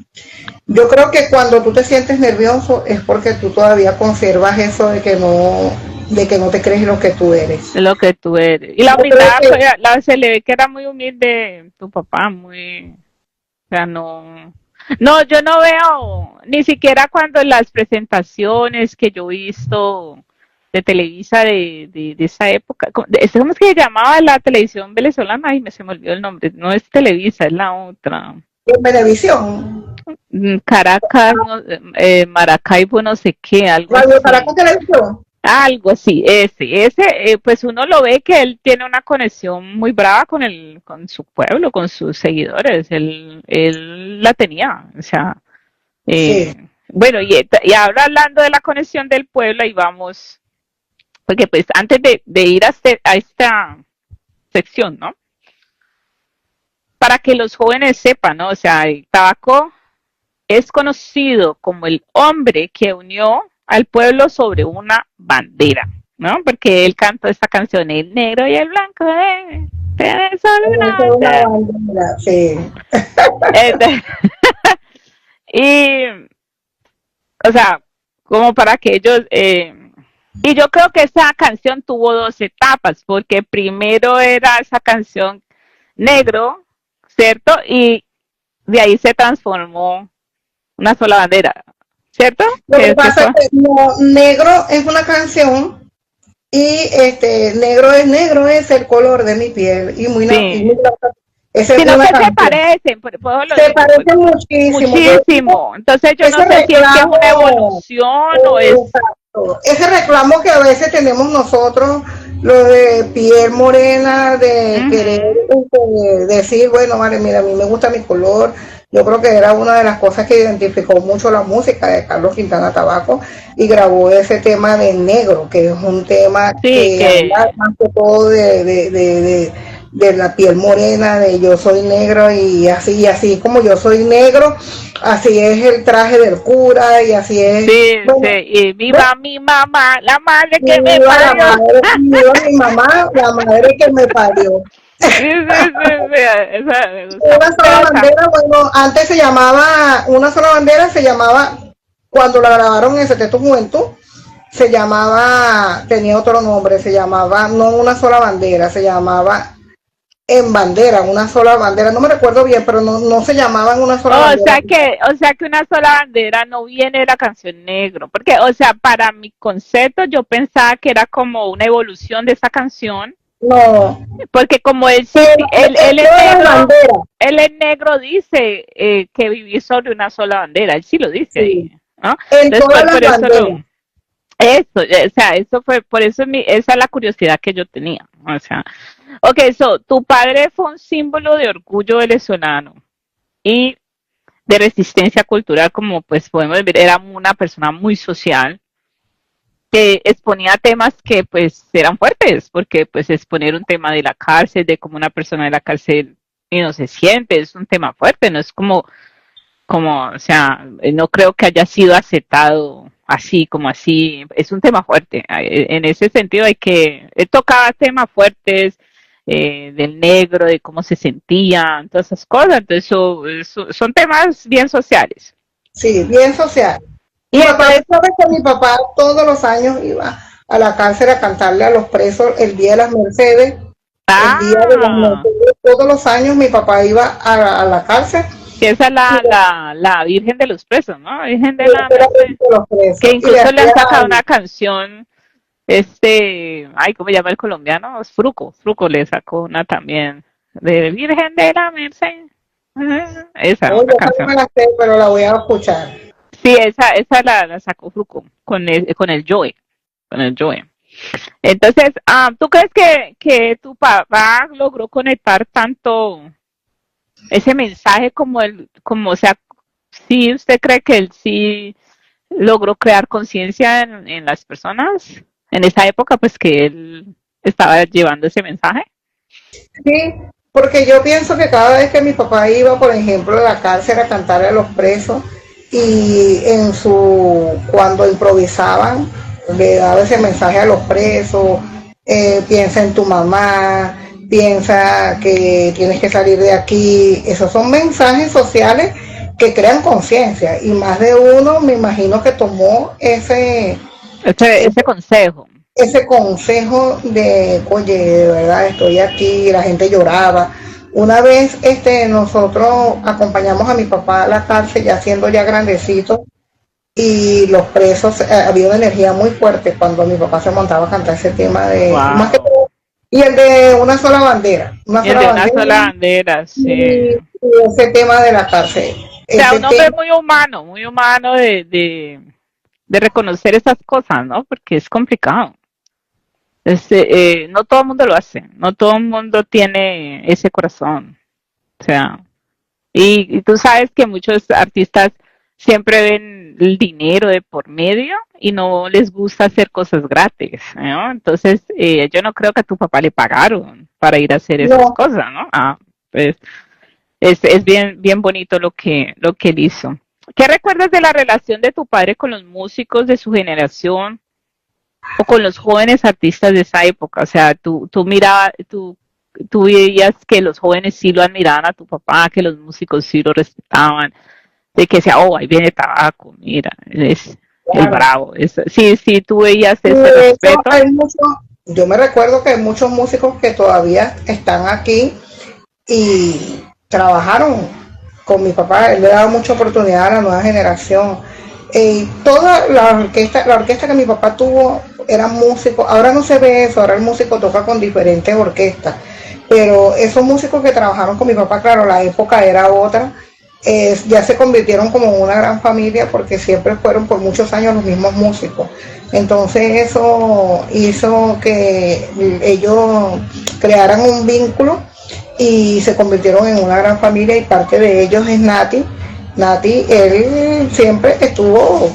B: Yo creo que cuando tú te sientes nervioso es porque tú todavía conservas eso de que no te crees lo que tú eres.
A: Es lo que tú eres. Y la
B: Yo creo
A: humildad,
B: que
A: pues, se le ve que era muy humilde tu papá, muy, o sea, no. No, yo no veo, ni siquiera cuando las presentaciones que yo he visto de Televisa de esa época, ¿cómo es que se llamaba la televisión venezolana? Ay, se me olvidó el nombre, no es Televisa, es la otra.
B: en Venevisión,
A: Caracas, no, Maracaibo, no sé qué, algo
B: Radio Caracas
A: así.
B: Televisión,
A: Algo así, ese, pues uno lo ve que él tiene una conexión muy brava con su pueblo, con sus seguidores. Él la tenía, o sea,
B: sí.
A: bueno, y ahora hablando de la conexión del pueblo, ahí vamos, porque pues antes de ir a esta sección, ¿no? Para que los jóvenes sepan, ¿no? O sea, el tabaco es conocido como el hombre que unió al pueblo sobre una bandera, ¿no? Porque él cantó esta canción, el negro y el blanco, tienes solo una
B: Esa es una
A: bandera.
B: bandera, sí.
A: Este, y, o sea, como para que ellos, y yo creo que esa canción tuvo dos etapas, porque primero era esa canción negro, ¿cierto? Y de ahí se transformó una sola bandera, ¿cierto?
B: Lo que
A: Que
B: pasa es
A: fue.
B: que no, Negro es una canción y negro es el color de mi piel y
A: Sí.
B: muy esa es
A: Sino
B: una
A: que se
B: canción.
A: parecen, por eso lo
B: Se
A: digo, pues,
B: parece muchísimo. Yo digo,
A: muchísimo. Entonces yo no
B: ese
A: sé si es que es una
B: reclamo,
A: evolución o es.
B: exacto, ese reclamo que a veces tenemos nosotros, lo de piel morena, de querer
A: Ujú.
B: decir, bueno, vale, mira, a mí me gusta mi color. Yo creo que era una de las cosas que identificó mucho la música de Carlos Quintana Tabaco y grabó ese tema de negro, que es un tema
A: Sí,
B: que habla
A: que.
B: más que todo de la piel morena, de yo soy negro y así como yo soy negro, así es el traje del cura y así es,
A: Sí, sí.
B: bueno,
A: Y viva mi mamá, la madre
B: y
A: que me
B: viva la
A: parió.
B: madre, y viva mi mamá, la madre que me parió.
A: Sí, sí, sí, sí. Esa me gusta
B: Una
A: mucho
B: sola
A: esa.
B: bandera, bueno, antes se llamaba, una sola bandera se llamaba, cuando la grabaron en Secreto Juventud, se llamaba, tenía otro nombre, se llamaba, no una sola bandera, se llamaba en bandera, una sola bandera, no me recuerdo bien, pero no se llamaban una sola bandera.
A: O sea que una sola bandera no viene de la canción negro, porque, o sea, para mi concepto yo pensaba que era como una evolución de esa canción.
B: No,
A: Porque como él sí,
B: pero
A: él en negro dice que vivir sobre una sola bandera, él sí lo dice ahí,
B: sí,
A: ¿no?
B: en
A: Entonces,
B: todas las
A: por eso
B: banderas.
A: o sea, eso fue, por eso esa es la curiosidad que yo tenía, o sea, ok, tu padre fue un símbolo de orgullo venezolano y de resistencia cultural, como pues podemos ver, era una persona muy social, que exponía temas que pues eran fuertes, porque pues exponer un tema de la cárcel, de cómo una persona de la cárcel y no se siente, es un tema fuerte, no es o sea, no creo que haya sido aceptado así, como así, es un tema fuerte. En ese sentido hay que, él tocaba temas fuertes, del negro, de cómo se sentían, todas esas cosas, entonces son temas bien sociales.
B: Sí, bien social.
A: Y
B: Mi papá,
A: entonces,
B: sabes que mi papá todos los años iba a la cárcel a cantarle a los presos el Día de las Mercedes, el Día de las
A: ah,
B: Mercedes, todos los años mi papá iba a la cárcel
A: que esa es
B: y
A: la Virgen de los Presos, ¿no? Virgen de
B: le
A: la
B: hacía
A: Merced.
B: los
A: Que
B: presos y le
A: incluso le han
B: hacía,
A: sacado una canción, ay, ¿cómo se llama el colombiano? Es Fruco le sacó una también, de Virgen de la Merced. Esa,
B: oye,
A: una
B: esa no
A: canción.
B: me la sé, pero la voy a escuchar.
A: Sí, esa la sacó Fruco con con el Joe. con el Joe. Entonces, ¿tú crees que tu papá logró conectar tanto ese mensaje como, o sea, sí, usted cree que él sí logró crear conciencia en las personas en esa época, pues que él estaba llevando ese mensaje?
B: Sí, porque yo pienso que cada vez que mi papá iba, por ejemplo, a la cárcel a cantarle a los presos y cuando improvisaban, le daba ese mensaje a los presos, piensa en tu mamá, piensa que tienes que salir de aquí. Esos son mensajes sociales que crean conciencia y más de uno me imagino que tomó
A: Ese consejo.
B: ese consejo de, oye, de verdad estoy aquí, la gente lloraba. Una vez nosotros acompañamos a mi papá a la cárcel, ya siendo ya grandecito, y los presos, había una energía muy fuerte cuando mi papá se montaba a cantar ese tema de, más que
A: Wow.
B: todo, y el de una sola bandera,
A: Y el de una sola bandera, sí.
B: y ese tema de la cárcel,
A: O sea,
B: ese
A: un hombre
B: tema,
A: muy humano de reconocer esas cosas, ¿no? Porque es complicado. No todo el mundo lo hace, no todo el mundo tiene ese corazón. O sea, y tú sabes que muchos artistas siempre ven el dinero de por medio y no les gusta hacer cosas gratis, ¿no? Entonces, yo no creo que a tu papá le pagaron para ir a hacer esas
B: no,
A: cosas, ¿no? Pues es bien bonito lo que él hizo. ¿Qué recuerdas de la relación de tu padre con los músicos de su generación o con los jóvenes artistas de esa época? O sea, tú mirabas, tú veías que los jóvenes sí lo admiraban a tu papá, que los músicos sí lo respetaban, de que decía, oh, ahí viene Tabaco, mira, él es el
B: claro.
A: bravo. Sí, sí, tú veías
B: Y
A: ese
B: de hecho,
A: respeto.
B: yo me recuerdo que hay muchos músicos que todavía están aquí y trabajaron con mi papá. Él le daba mucha oportunidad a la nueva generación. Toda la orquesta que mi papá tuvo eran músicos. Ahora no se ve eso, ahora el músico toca con diferentes orquestas. Pero esos músicos que trabajaron con mi papá, claro, la época era otra. Ya se convirtieron como en una gran familia porque siempre fueron por muchos años los mismos músicos. Entonces eso hizo que ellos crearan un vínculo y se convirtieron en una gran familia y parte de ellos es Nati. Nati, él siempre estuvo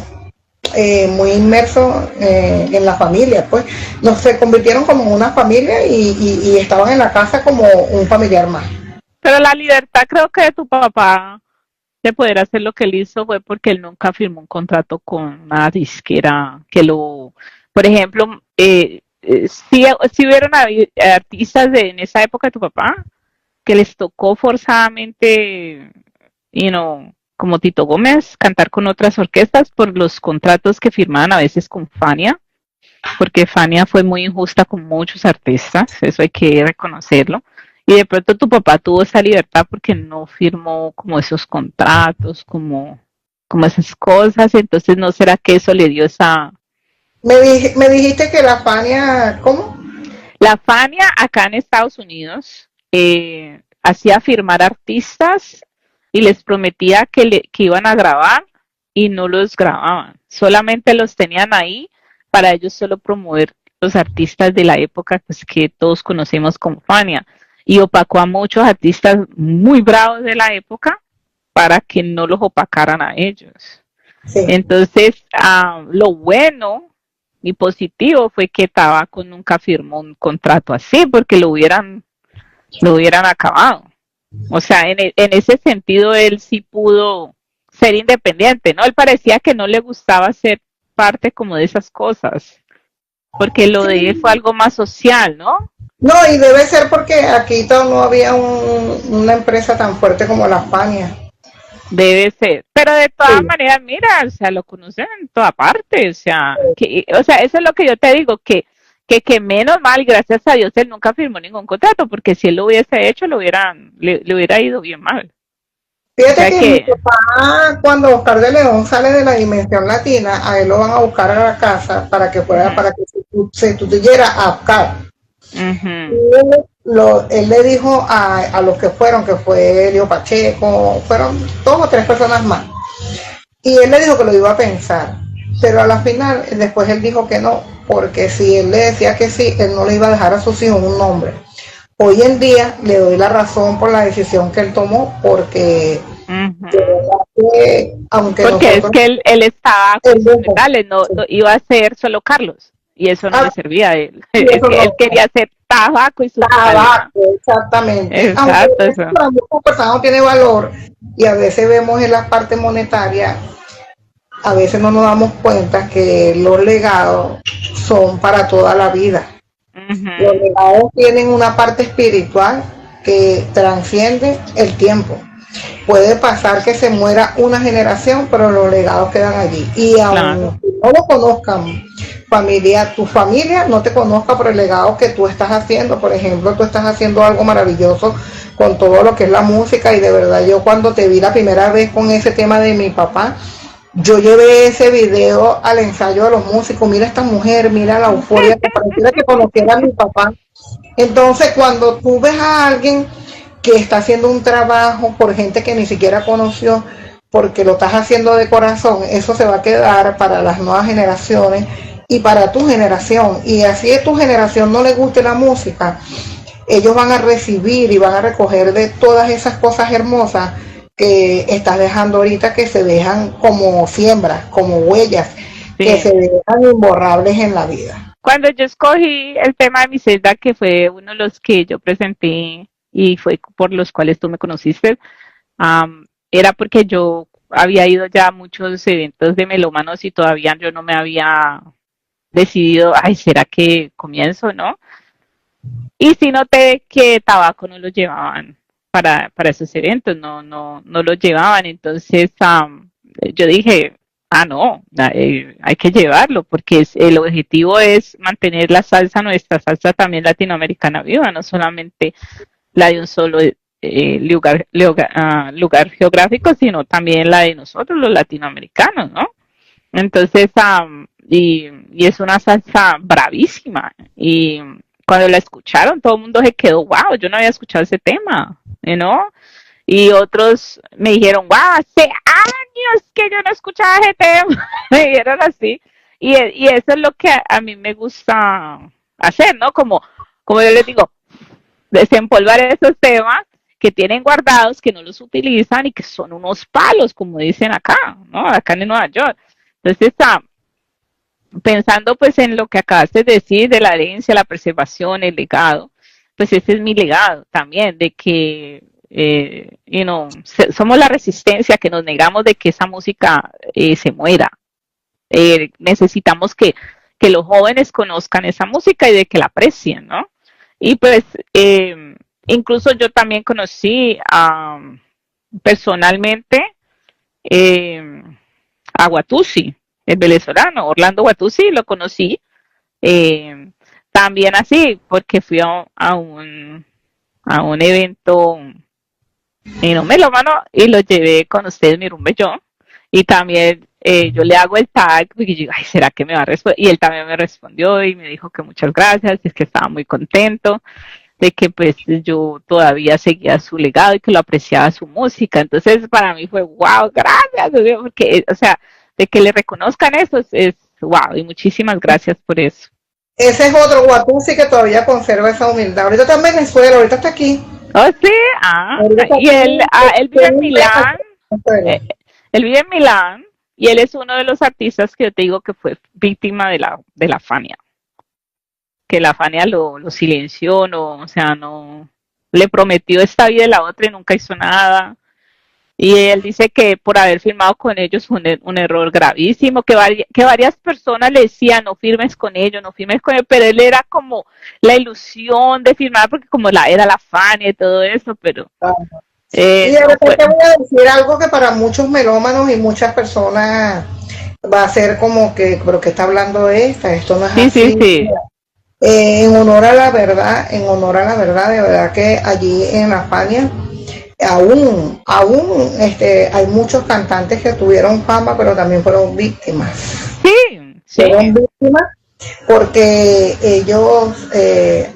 B: muy inmerso en la familia, pues nos se convirtieron como una familia y estaban en la casa como un familiar más.
A: Pero la libertad creo que de tu papá de poder hacer lo que él hizo fue porque él nunca firmó un contrato con una disquera por ejemplo, si hubieron artistas en esa época de tu papá que les tocó forzadamente, como Tito Gómez, cantar con otras orquestas por los contratos que firmaban a veces con Fania, porque Fania fue muy injusta con muchos artistas, eso hay que reconocerlo. Y de pronto tu papá tuvo esa libertad porque no firmó como esos contratos, como esas cosas, entonces no será que eso le dio esa...
B: Me dijiste que la Fania, ¿cómo?
A: La Fania acá en Estados Unidos hacía firmar artistas y les prometía que iban a grabar y no los grababan, solamente los tenían ahí para ellos solo promover los artistas de la época pues, que todos conocemos como Fania y opacó a muchos artistas muy bravos de la época para que no los opacaran a ellos.
B: Sí.
A: Entonces, lo bueno y positivo fue que Tabaco nunca firmó un contrato así porque lo hubieran acabado. O sea, en ese sentido él sí pudo ser independiente, ¿no? Él parecía que no le gustaba ser parte como de esas cosas, porque lo de él fue algo más social, ¿no?
B: No, y debe ser porque aquí no había una empresa tan fuerte como la Fania.
A: Debe ser. Pero de todas
B: Sí.
A: maneras, mira, o sea, lo conocen en toda parte, o sea, eso es lo que yo te digo, que menos mal, gracias a Dios, él nunca firmó ningún contrato, porque si él lo hubiese hecho, le hubiera ido bien mal. O
B: Fíjate
A: sea
B: que mi
A: que,
B: papá, cuando Oscar de León sale de la dimensión latina, a él lo van a buscar a la casa para que fuera,
A: uh-huh,
B: para que se tuviera a Oscar.
A: uh-huh,
B: Él le dijo a los que fueron, que fue Leo Pacheco, fueron dos o tres personas más. Y él le dijo que lo iba a pensar. pero a la final, después él dijo que no, porque si él le decía que sí, él no le iba a dejar a sus hijos un nombre. Hoy en día le doy la razón por la decisión que él tomó, porque de verdad que, aunque
A: Porque es
B: nosotros,
A: que él estaba con
B: él
A: sus
B: dijo,
A: metales, no,
B: sí,
A: no iba a ser solo Carlos, y eso no le servía a él.
B: y
A: Es
B: eso
A: que él
B: no,
A: quería hacer tabaco y sus metales, ¿no?
B: tabaco, exactamente. Aunque
A: Exacto,
B: eso
A: eso.
B: para muchas personas no tiene valor, y a veces vemos en la parte monetaria, a veces no nos damos cuenta que los legados son para toda la vida. Los
A: Ujú,
B: legados tienen una parte espiritual que transciende el tiempo. Puede pasar que se muera una generación, pero los legados quedan allí. Y
A: claro.
B: aun no lo conozcan, tu familia no te conozca por el legado que tú estás haciendo. Por ejemplo, tú estás haciendo algo maravilloso con todo lo que es la música, y de verdad yo cuando te vi la primera vez con ese tema de mi papá, yo llevé ese video al ensayo de los músicos. Mira esta mujer, mira la euforia, que pareciera que conociera a mi papá. Entonces, cuando tú ves a alguien que está haciendo un trabajo por gente que ni siquiera conoció, porque lo estás haciendo de corazón, eso se va a quedar para las nuevas generaciones y para tu generación. Y así a tu generación no le guste la música, ellos van a recibir y van a recoger de todas esas cosas hermosas que estás dejando ahorita, que se dejan como siembras, como huellas, que se
A: Sí.
B: dejan imborrables en la vida.
A: Cuando yo escogí el tema de mi celda, que fue uno de los que yo presenté y fue por los cuales tú me conociste, era porque yo había ido ya a muchos eventos de melómanos y todavía yo no me había decidido, ay, ¿será que comienzo, no? Y sí noté que tabaco no lo llevaban para esos eventos, no lo llevaban. Entonces yo dije, no, hay que llevarlo, porque el objetivo es mantener la salsa, nuestra salsa también latinoamericana viva, no solamente la de un solo lugar geográfico, sino también la de nosotros, los latinoamericanos, ¿no? Entonces, y es una salsa bravísima. Y cuando la escucharon, todo el mundo se quedó, wow, yo no había escuchado ese tema, ¿no? Y otros me dijeron, wow, hace años que yo no escuchaba ese tema. Me dijeron así. Y eso es lo que a mí me gusta hacer, ¿no? Como yo les digo, desempolvar esos temas que tienen guardados, que no los utilizan y que son unos palos, como dicen acá, ¿no? Acá en Nueva York. Entonces, pensando pues en lo que acabaste de decir de la herencia, la preservación, el legado, pues ese es mi legado también, de que somos la resistencia, que nos negamos de que esa música se muera. Necesitamos que los jóvenes conozcan esa música y de que la aprecien, ¿no? Y pues incluso yo también conocí personalmente eh, a Watusi, el venezolano, Orlando Watusi, lo conocí eh, también así, porque fui a un evento en un melómano y lo llevé con ustedes, mi rumbellón, y también yo le hago el tag, porque yo digo, ay, ¿será que me va a responder? Y él también me respondió y me dijo que muchas gracias, es que estaba muy contento de que pues yo todavía seguía su legado y que lo apreciaba su música. Entonces para mí fue, wow, gracias, porque, o sea, de que le reconozcan eso es wow, y muchísimas gracias por eso.
B: Ese es otro Guatusi que todavía conserva esa humildad. Ahorita está en Venezuela, ahorita está aquí.
A: Oh, sí,
B: Ahorita está
A: y
B: aquí,
A: él vive en
B: en
A: Milán,
B: Venezuela.
A: eh, él vive en Milán, y él es uno de los artistas que yo te digo que fue víctima de la Fania, que la Fania lo silenció, no, o sea, no, le prometió esta vida y la otra y nunca hizo nada. Y él dice que por haber firmado con ellos fue un error gravísimo, que varias personas le decían no firmes con ellos, no firmes con ellos, pero él era como la ilusión de firmar porque como era la Fania y todo eso, pero
B: Y de
A: no fue.
B: repente voy a decir algo que para muchos melómanos y muchas personas va a ser como que, pero ¿qué está hablando esta? Esto no es
A: Sí, sí,
B: así.
A: sí.
B: En honor a la verdad, en honor a la verdad, de verdad que allí en la Fania aún hay muchos cantantes que tuvieron fama, pero también fueron víctimas.
A: Sí, sí.
B: Fueron víctimas porque ellos,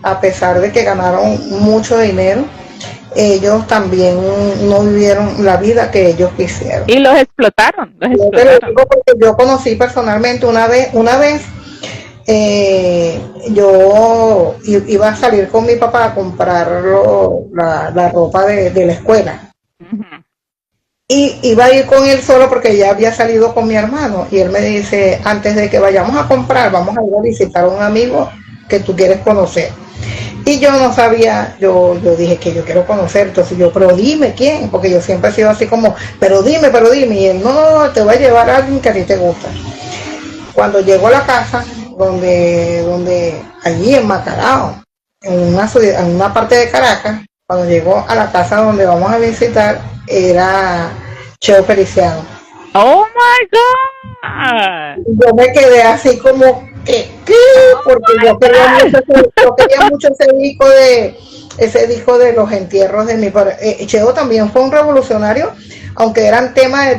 B: a pesar de que ganaron mucho dinero, ellos también no vivieron la vida que ellos quisieron.
A: Y los explotaron, los
B: Yo te lo
A: explotaron.
B: digo porque yo conocí personalmente una vez yo iba a salir con mi papá a comprar la ropa de la escuela.
A: Ujú.
B: Y iba a ir con él solo porque ya había salido con mi hermano. Y él me dice, antes de que vayamos a comprar, vamos a ir a visitar a un amigo que tú quieres conocer. Y yo no sabía, yo dije que yo quiero conocer, entonces yo, pero dime quién, porque yo siempre he sido así como, pero dime, y él, no, te voy a llevar a alguien que a ti te gusta. Cuando llego a la casa, allí en Macarao, en una parte de Caracas, cuando llego a la casa donde vamos a visitar, era Cheo Feliciano.
A: Oh my God.
B: Yo me quedé así como, ¿qué? Porque yo quería mucho ese disco de los entierros de mi padre. Cheo también fue un revolucionario, aunque eran temas de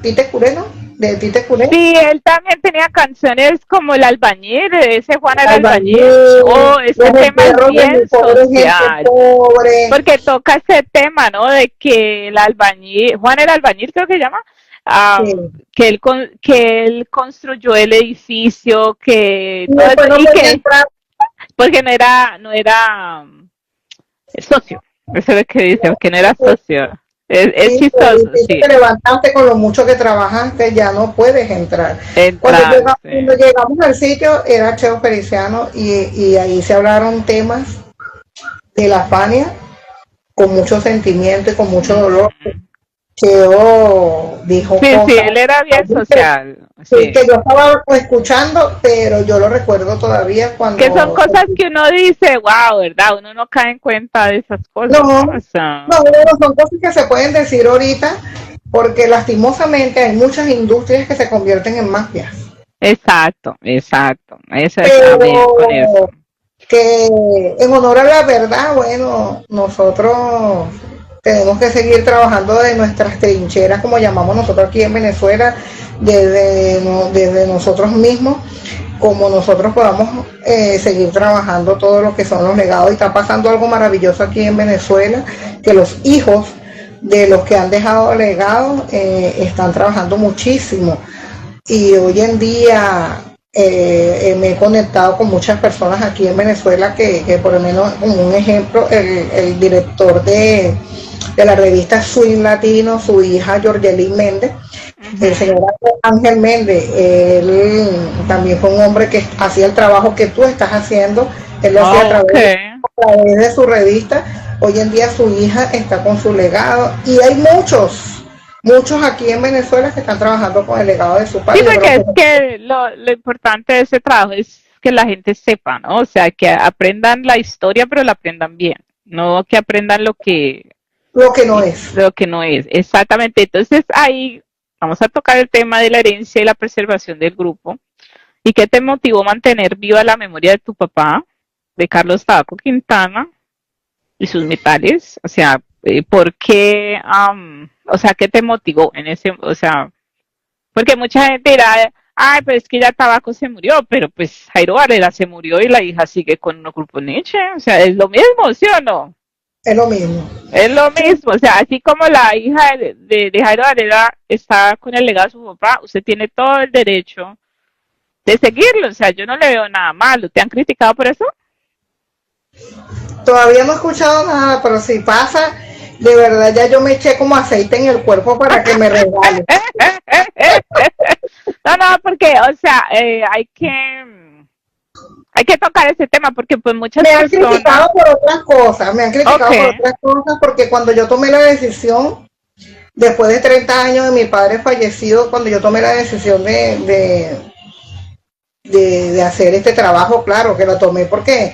B: Tite Curé, ¿no? De Tite Curé.
A: Sí, él también tenía canciones como El Albañil, ese Juan el Albañil.
B: Albañil,
A: Oh, ese
B: los
A: tema es
B: entierros de mi
A: bien
B: pobre gente
A: social.
B: pobre.
A: Porque toca ese tema, ¿no? De que el albañil, Juan el Albañil creo que se llama,
B: Sí.
A: que él construyó el edificio, que
B: Y
A: todo eso,
B: después no
A: y
B: podía
A: que,
B: entrar.
A: porque no era socio, eso es lo que dice, que no era socio. Es
B: Sí,
A: chistoso,
B: si
A: sí,
B: te levantaste con lo mucho que trabajaste, ya no puedes entrar.
A: entrar,
B: Cuando
A: sí.
B: llegamos al sitio, era Cheo Feliciano y ahí se hablaron temas de la Fania con mucho sentimiento y con mucho dolor.
A: Ujú.
B: Cheo dijo
A: Sí, sí,
B: cosas
A: él era bien social,
B: que
A: sí.
B: yo estaba escuchando, pero yo lo recuerdo todavía
A: Que son
B: cuando...
A: cosas que uno dice, wow, ¿verdad? Uno no cae en cuenta de esas cosas,
B: No,
A: ¿no? O sea,
B: no, son cosas que se pueden decir ahorita porque lastimosamente hay muchas industrias que se convierten en mafias.
A: exacto, exacto. Eso está bien con eso.
B: Pero que en honor a la verdad, bueno, nosotros tenemos que seguir trabajando de nuestras trincheras, como llamamos nosotros aquí en Venezuela, desde nosotros mismos, como nosotros podamos seguir trabajando todo lo que son los legados. Y está pasando algo maravilloso aquí en Venezuela, que los hijos de los que han dejado legados están trabajando muchísimo. Y hoy en día me he conectado con muchas personas aquí en Venezuela que por lo menos, como un ejemplo, el director de la revista Swing Latino, su hija Georgelyn Méndez, el
A: Ujú.
B: señor Ángel Méndez, él también fue un hombre que hacía el trabajo que tú estás haciendo, él lo hacía
A: Ok.
B: a través de su revista. Hoy en día su hija está con su legado y hay muchos aquí en Venezuela que están trabajando con el legado de su
A: Sí,
B: padre. Yo
A: porque
B: creo
A: es que lo importante de ese trabajo es que la gente sepa, ¿no? O sea, que aprendan la historia, pero la aprendan bien. No que aprendan
B: lo que no es.
A: lo que no es. Exactamente. Entonces ahí vamos a tocar el tema de la herencia y la preservación del grupo. ¿Y qué te motivó a mantener viva la memoria de tu papá, de Carlos Tabaco Quintana y sus metales? O sea, ¿por qué? O sea, ¿qué te motivó en ese, o sea, porque mucha gente dirá, ay, pues es que ya Tabaco se murió, pero pues Jairo Varela se murió y la hija sigue con un grupo Nietzsche, o sea, es lo mismo, ¿sí o no?
B: Es lo mismo.
A: Es lo
B: Sí,
A: mismo, o sea, así como la hija de Jairo Varela está con el legado de su papá, usted tiene todo el derecho de seguirlo, o sea, yo no le veo nada malo. ¿Te han criticado por eso?
B: todavía no he escuchado nada, pero si pasa, de verdad ya yo me eché como aceite en el cuerpo para que me regale.
A: No, no, porque, o sea, hay que tocar ese tema porque pues muchas
B: Me han
A: personas,
B: criticado por otras cosas, me han
A: ok,
B: criticado por otras cosas porque cuando yo tomé la decisión, después de 30 años de mi padre fallecido, cuando yo tomé la decisión de hacer este trabajo, claro que lo tomé porque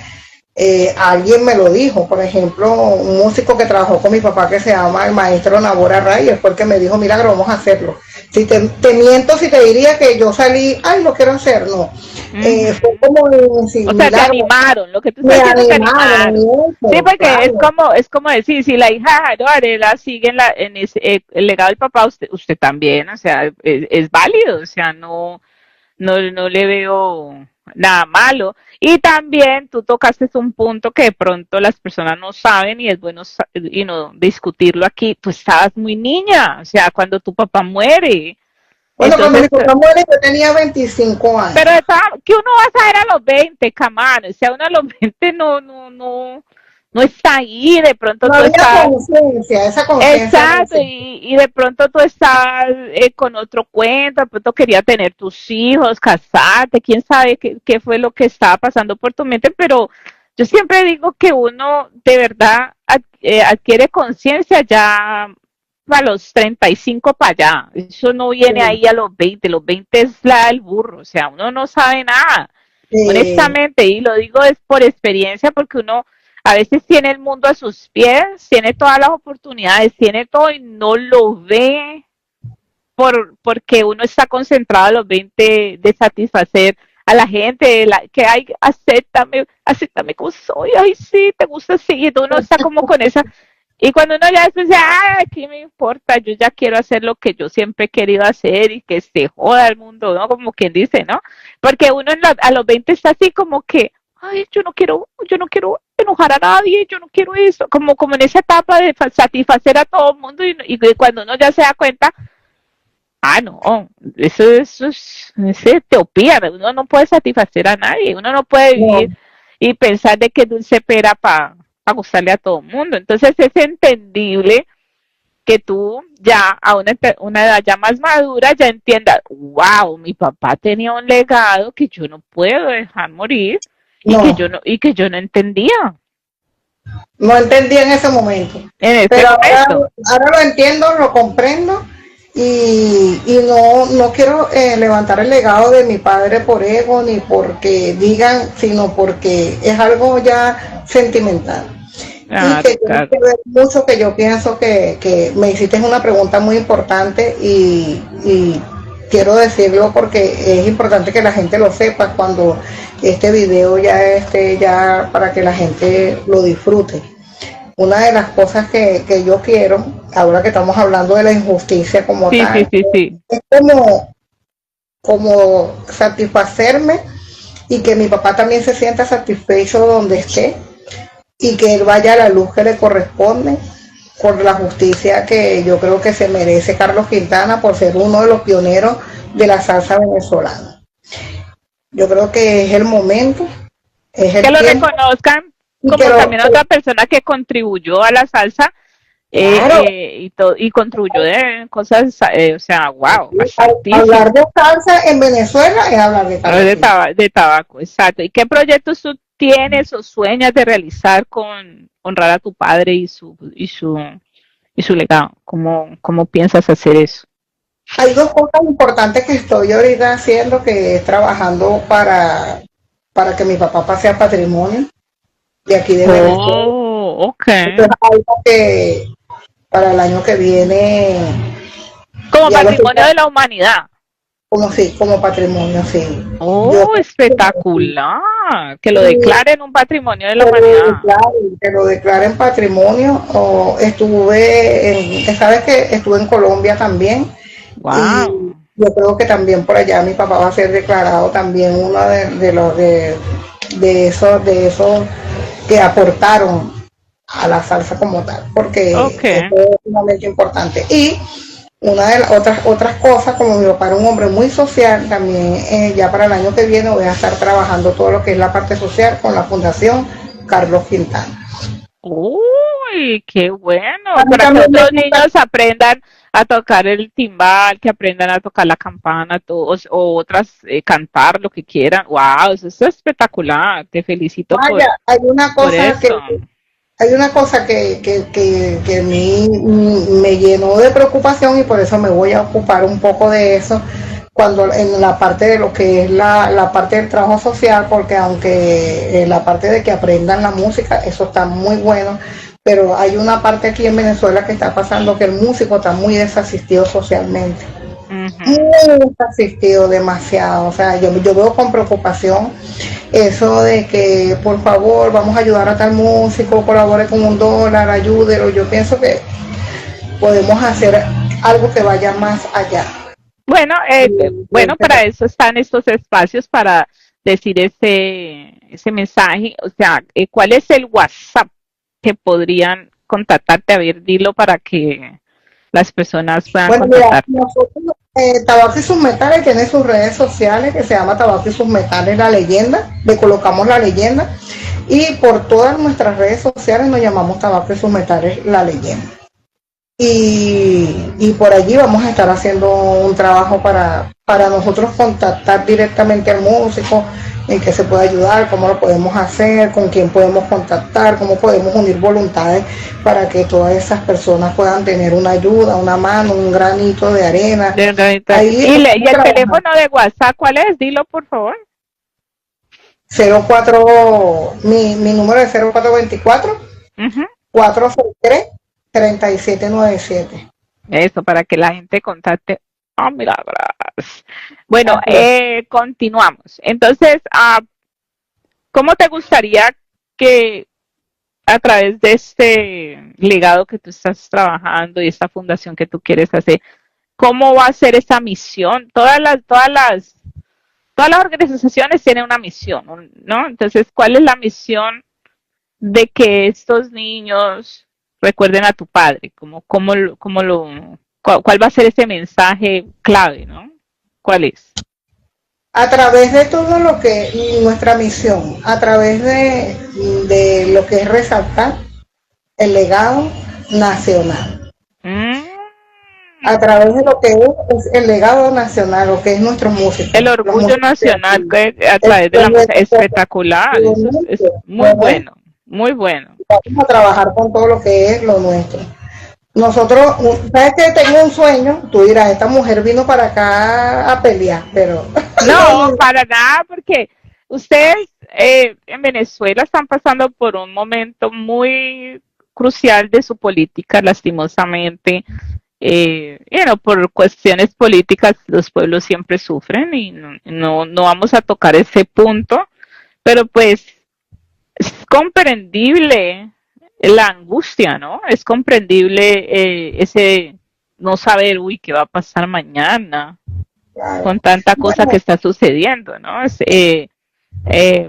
B: alguien me lo dijo. Por ejemplo, un músico que trabajó con mi papá que se llama el maestro Nabora Reyes fue el que me dijo, mira, vamos a hacerlo. Si te miento si te diría que yo salí, ay, lo quiero hacer, no. Fue
A: uh-huh.
B: como
A: O sea, te
B: similar,
A: animaron, lo que tú
B: me
A: estás diciendo te
B: animaron y
A: animaron. Sí,
B: eso,
A: porque es
B: claro.
A: como, es como decir, si la hija de Jairo Varela sigue en el legado del papá, usted también, o sea, es válido, o sea, no le veo, nada malo. Y también tú tocaste un punto que de pronto las personas no saben y es bueno y no discutirlo aquí. Tú estabas muy niña, o sea, cuando tu papá muere.
B: Bueno, cuando mi
A: Entonces,
B: papá muere yo tenía 25
A: pero
B: años.
A: ¿qué uno va a saber a los 20, camano? O sea, uno a los 20 no está ahí, de pronto
B: No
A: tú
B: había
A: estás.
B: conciencia, esa conciencia no
A: Exacto,
B: existe.
A: y de pronto tú estás con otro cuento, de pronto quería tener tus hijos, casarte, quién sabe qué fue lo que estaba pasando por tu mente, pero yo siempre digo que uno de verdad adquiere conciencia ya a los 35 para allá, eso no viene
B: Sí,
A: ahí a los 20 es la del burro, o sea, uno no sabe nada,
B: sí,
A: honestamente, y lo digo es por experiencia porque uno a veces tiene el mundo a sus pies, tiene todas las oportunidades, tiene todo y no lo ve porque uno está concentrado a los 20 de satisfacer a la gente, que hay, acéptame como soy, ay sí, te gusta así, y uno está como con esa, y cuando uno ya después dice, ah, ¿qué me importa? Yo ya quiero hacer lo que yo siempre he querido hacer y que se joda el mundo, ¿no? Como quien dice, ¿no? Porque uno a los 20 está así como que, ay, yo no quiero enojar a nadie, yo no quiero eso, como en esa etapa de satisfacer a todo el mundo y cuando uno ya se da cuenta, ah, no, eso es Etiopía, uno no puede satisfacer a nadie, uno no puede vivir
B: no,
A: y pensar de que es dulce pera para gustarle a todo el mundo. Entonces es entendible que tú ya a una edad ya más madura ya entiendas, wow, mi papá tenía un legado que yo no puedo dejar morir
B: no,
A: y que yo no entendía
B: no entendí en ese momento.
A: en ese
B: Pero
A: momento.
B: ahora lo entiendo, lo comprendo y no, no quiero levantar el legado de mi padre por ego ni porque digan, sino porque es algo ya sentimental. Y
A: Claro,
B: que tiene
A: claro.
B: que ver mucho que yo pienso que me hiciste una pregunta muy importante y quiero decirlo porque es importante que la gente lo sepa cuando este video ya esté ya para que la gente lo disfrute. Una de las cosas que yo quiero, ahora que estamos hablando de la injusticia como
A: Sí, sí,
B: tal,
A: sí, sí.
B: es como satisfacerme y que mi papá también se sienta satisfecho donde esté y que él vaya a la luz que le corresponde por la justicia que yo creo que se merece Carlos Quintana por ser uno de los pioneros de la salsa venezolana. Yo creo que es el momento, es
A: Que
B: el
A: lo
B: tiempo
A: reconozcan
B: y que
A: como
B: lo
A: también otra persona que contribuyó a la salsa
B: claro,
A: y contribuyó de cosas, o sea, wow,
B: hablar
A: bastantísimo.
B: de salsa en Venezuela es hablar de Carlos
A: De,
B: Quintana.
A: de tabaco, exacto. ¿Y qué proyectos tú tienes o sueñas de realizar con honrar a tu padre y su legado? ¿Cómo piensas hacer eso?
B: Hay dos cosas importantes que estoy ahorita haciendo, que es trabajando para que mi papá pase a patrimonio de aquí de Venezuela.
A: Oh, ok.
B: Esto es algo que para el año que viene
A: Como
B: ya lo estoy
A: patrimonio de la humanidad.
B: como sí, como patrimonio, sí. Yo
A: Oh, espectacular. Que lo
B: y
A: declaren un patrimonio de la
B: que lo
A: humanidad.
B: declaren, que lo declaren patrimonio. O sabes que estuve en Colombia también y
A: Wow.
B: yo creo que también por allá mi papá va a ser declarado también uno de los de esos que aportaron a la salsa como tal, porque
A: Ok.
B: eso es sumamente importante. Y una de las otras cosas, como mi papá era un hombre muy social, también ya para el año que viene voy a estar trabajando todo lo que es la parte social con la Fundación Carlos Quintana.
A: Uy, qué
B: A
A: bueno.
B: mí
A: Para que
B: también me
A: otros
B: gusta,
A: niños aprendan a tocar el timbal, que aprendan a tocar la campana, o otras cantar lo que quieran. Wow, eso es espectacular. Te felicito
B: vaya,
A: por eso.
B: hay una cosa que a mí me llenó de preocupación y por eso me voy a ocupar un poco de eso cuando en la parte de lo que es la parte del trabajo social, porque aunque la parte de que aprendan la música, eso está muy bueno, pero hay una parte aquí en Venezuela que está pasando que el músico está muy desasistido socialmente,
A: Ujú.
B: muy desasistido demasiado, o sea, yo veo con preocupación eso de que por favor vamos a ayudar a tal músico, colabore con $1, ayúdelo. Yo pienso que podemos hacer algo que vaya más allá.
A: Bueno,
B: Y
A: bueno, para eso están estos espacios para decir ese mensaje? O sea, ¿cuál es el WhatsApp que podrían contactarte? A ver, dilo para que las personas puedan
B: Bueno, mira,
A: contactarte.
B: nosotros, Tabaco y sus metales tiene sus redes sociales que se llama Tabaco y sus metales la leyenda, le colocamos la leyenda y por todas nuestras redes sociales nos llamamos Tabaco y sus metales la leyenda. Y por allí vamos a estar haciendo un trabajo para nosotros contactar directamente al músico, en qué se puede ayudar, cómo lo podemos hacer, con quién podemos contactar, cómo podemos unir voluntades para que todas esas personas puedan tener una ayuda, una mano, un granito de arena. Ahí
A: Y el teléfono de WhatsApp, ¿cuál es? Dilo, por favor.
B: 04, mi número es 0424 463 3797.
A: Eso, para que la gente contacte. Oh, milagros. Bueno, continuamos. Entonces, ¿cómo te gustaría que a través de este legado que tú estás trabajando y esta fundación que tú quieres hacer, cómo va a ser esa misión? Todas las organizaciones tienen una misión, ¿no? Entonces, ¿cuál es la misión de que estos niños recuerden a tu padre? ¿Cuál va a ser ese mensaje clave, ¿no? ¿Cuál es?
B: A través de todo lo que nuestra misión, a través de lo que es resaltar el legado nacional. A través de lo que es el legado nacional, lo que es nuestro música.
A: El orgullo nacional a través de la música, espectacular, eso es muy bueno, muy bueno.
B: Vamos a trabajar con todo lo que es lo nuestro. Nosotros, ¿sabes que tengo un sueño? Tú dirás, esta mujer vino para acá a pelear, pero...
A: No, para nada, porque ustedes en Venezuela están pasando por un momento muy crucial de su política, lastimosamente. Por cuestiones políticas los pueblos siempre sufren y no vamos a tocar ese punto, pero pues es comprendible la angustia, ¿no? Es comprendible ese no saber, uy, qué va a pasar mañana con tanta cosa que está sucediendo, ¿no?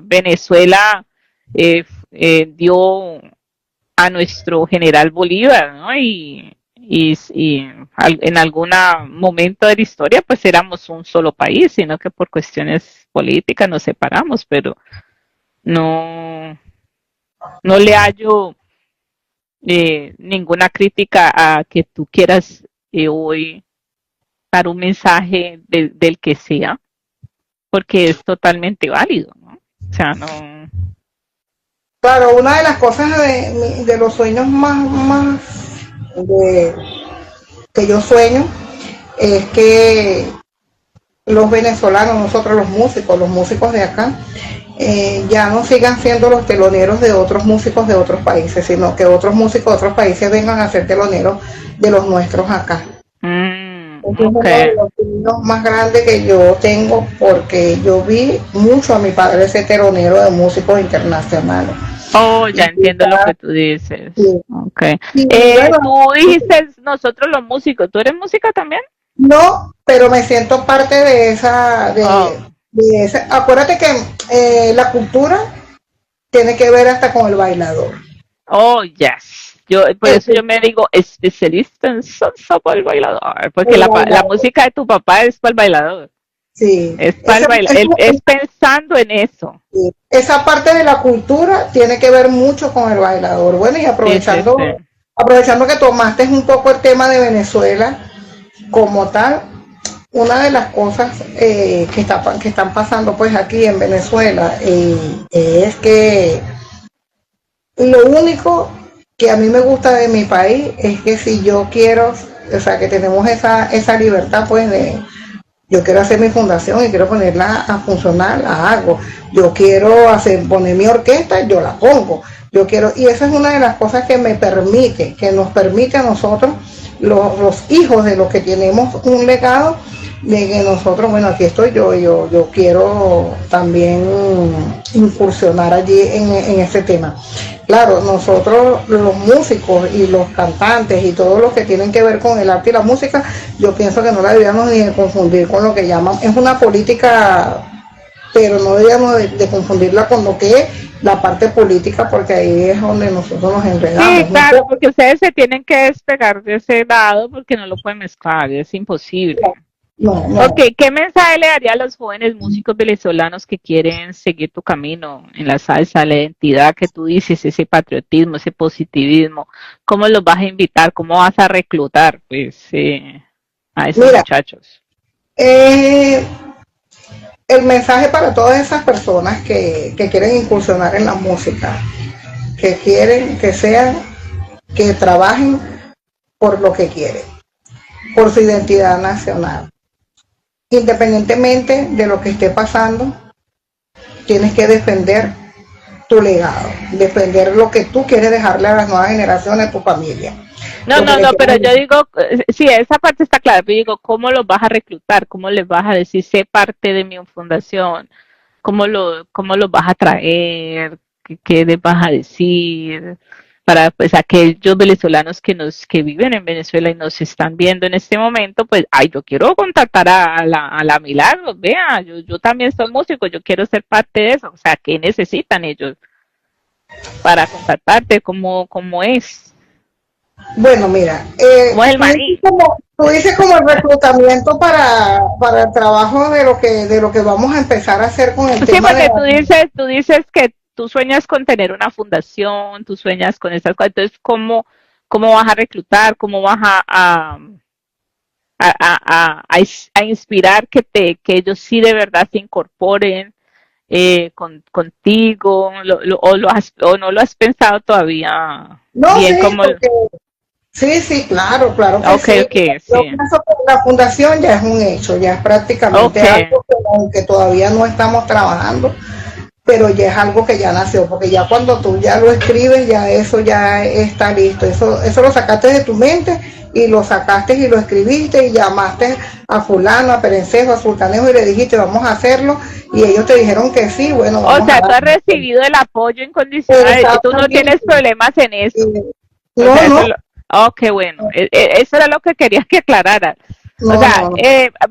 A: Venezuela dio a nuestro general Bolívar, ¿no? Y en algún momento de la historia pues éramos un solo país, sino que por cuestiones políticas nos separamos, pero no le hallo ninguna crítica a que tú quieras hoy dar un mensaje del que sea, porque es totalmente válido, ¿no? O sea, no...
B: Claro, una de las cosas de los sueños más que yo sueño es que los venezolanos, nosotros los músicos de acá, ya no sigan siendo los teloneros de otros músicos de otros países, sino que otros músicos de otros países vengan a ser teloneros de los nuestros acá. Es uno de los sueños más grandes que yo tengo, porque yo vi mucho a mi padre ser telonero de músicos internacionales.
A: Oh, ya entiendo lo que tú dices.
B: Sí.
A: Okay.
B: Bueno,
A: tú dijiste nosotros los músicos. ¿Tú eres música también?
B: No, pero me siento parte de esa, de esa. Acuérdate que la cultura tiene que ver hasta con el bailador.
A: Oh, yes. Por eso yo me digo especialista en salsa para el bailador, porque la música de tu papá es para el bailador.
B: Sí.
A: Es para el bailador. Es pensando en eso.
B: Sí. Esa parte de la cultura tiene que ver mucho con el bailador. Bueno, y aprovechando que tomaste un poco el tema de Venezuela como tal, una de las cosas que están pasando pues aquí en Venezuela es que lo único que a mí me gusta de mi país es que si yo quiero, o sea, que tenemos esa libertad pues de, yo quiero hacer mi fundación y quiero ponerla a funcionar, la hago. Yo quiero poner mi orquesta, yo la pongo. Y esa es una de las cosas que nos permite a nosotros, los hijos de los que tenemos un legado, de que nosotros, bueno, aquí estoy yo quiero también incursionar allí en ese tema. Claro, nosotros los músicos y los cantantes y todos los que tienen que ver con el arte y la música, yo pienso que no la debíamos ni confundir con lo que llaman, es una política pero no deberíamos de confundirla con lo que es la parte política, porque ahí es donde nosotros nos
A: Sí,
B: enredamos.
A: claro, porque ustedes se tienen que despegar de ese lado porque no lo pueden mezclar, es imposible.
B: No,
A: Ok,
B: no.
A: ¿qué mensaje le daría a los jóvenes músicos venezolanos que quieren seguir tu camino en la salsa, la identidad que tú dices, ese patriotismo, ese positivismo? ¿Cómo los vas a invitar? ¿Cómo vas a reclutar, pues, a esos
B: Mira,
A: muchachos?
B: eh, el mensaje para todas esas personas que quieren incursionar en la música, que quieren que sean, que trabajen por lo que quieren, por su identidad nacional. Independientemente de lo que esté pasando, tienes que defender tu legado, defender lo que tú quieres dejarle a las nuevas generaciones, a tu familia.
A: No,
B: Lo que
A: no,
B: le
A: no, pero
B: quieras
A: yo
B: decir.
A: digo, sí, esa parte está clara, pero digo, ¿cómo los vas a reclutar? ¿Cómo les vas a decir, sé parte de mi fundación? ¿Cómo los vas a traer? ¿Qué les vas a decir? Para pues aquellos venezolanos que viven en Venezuela y nos están viendo en este momento, pues, ay, yo quiero contactar a la Milagros, vea, yo también soy músico, yo quiero ser parte de eso, o sea, ¿qué necesitan ellos para contactarte? ¿Cómo es?
B: Bueno, mira,
A: ¿Cómo es el maní?
B: tú dices como el reclutamiento para el trabajo de lo que vamos a empezar a hacer con el
A: Sí,
B: tema de
A: porque
B: la...
A: tú dices que tú sueñas con tener una fundación, tú sueñas con esas cosas, entonces, ¿cómo vas a reclutar? ¿Cómo vas a inspirar que ellos sí de verdad se incorporen contigo? ¿O no lo has pensado todavía
B: No,
A: bien?
B: sí, porque sí, sí, claro, claro que
A: Ok,
B: sí.
A: ok,
B: Yo
A: sí.
B: pienso que la fundación ya es un hecho, ya es prácticamente
A: Ok,
B: algo que aunque todavía no estamos trabajando, pero ya es algo que ya nació, porque ya cuando tú ya lo escribes, ya eso ya está listo. Eso lo sacaste de tu mente y lo sacaste y lo escribiste y llamaste a fulano, a Perencejo, a Sultanejo y le dijiste vamos a hacerlo y ellos te dijeron que sí, bueno,
A: o
B: vamos a
A: sea, tú
B: dar.
A: has recibido el apoyo incondicional y tú no tienes
B: Exactamente.
A: problemas en eso.
B: Eh,
A: O
B: No,
A: sea,
B: no,
A: oh, qué bueno. Eso era lo que quería que aclarara. O
B: no,
A: sea,
B: no, no.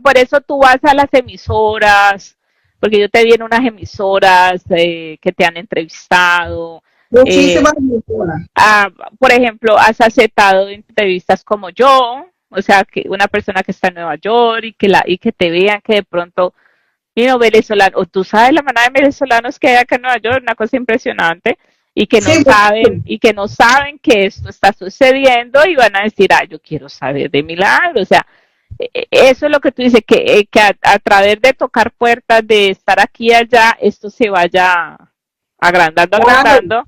A: por eso tú vas a las emisoras, porque yo te vi en unas emisoras que te han entrevistado. Eh,
B: Muchísimas personas.
A: ah, por ejemplo, has aceptado entrevistas como yo, o sea, que una persona que está en Nueva York y que te vean que de pronto venezolano, o tú sabes la manera de venezolanos que hay acá en Nueva York, una cosa impresionante,
B: Sí,
A: y que no saben que esto está sucediendo y van a decir, ah, yo quiero saber de Milagro, o sea, eso es lo que tú dices, que a través de tocar puertas, de estar aquí y allá, esto se vaya agrandando,
B: claro.
A: agrandando.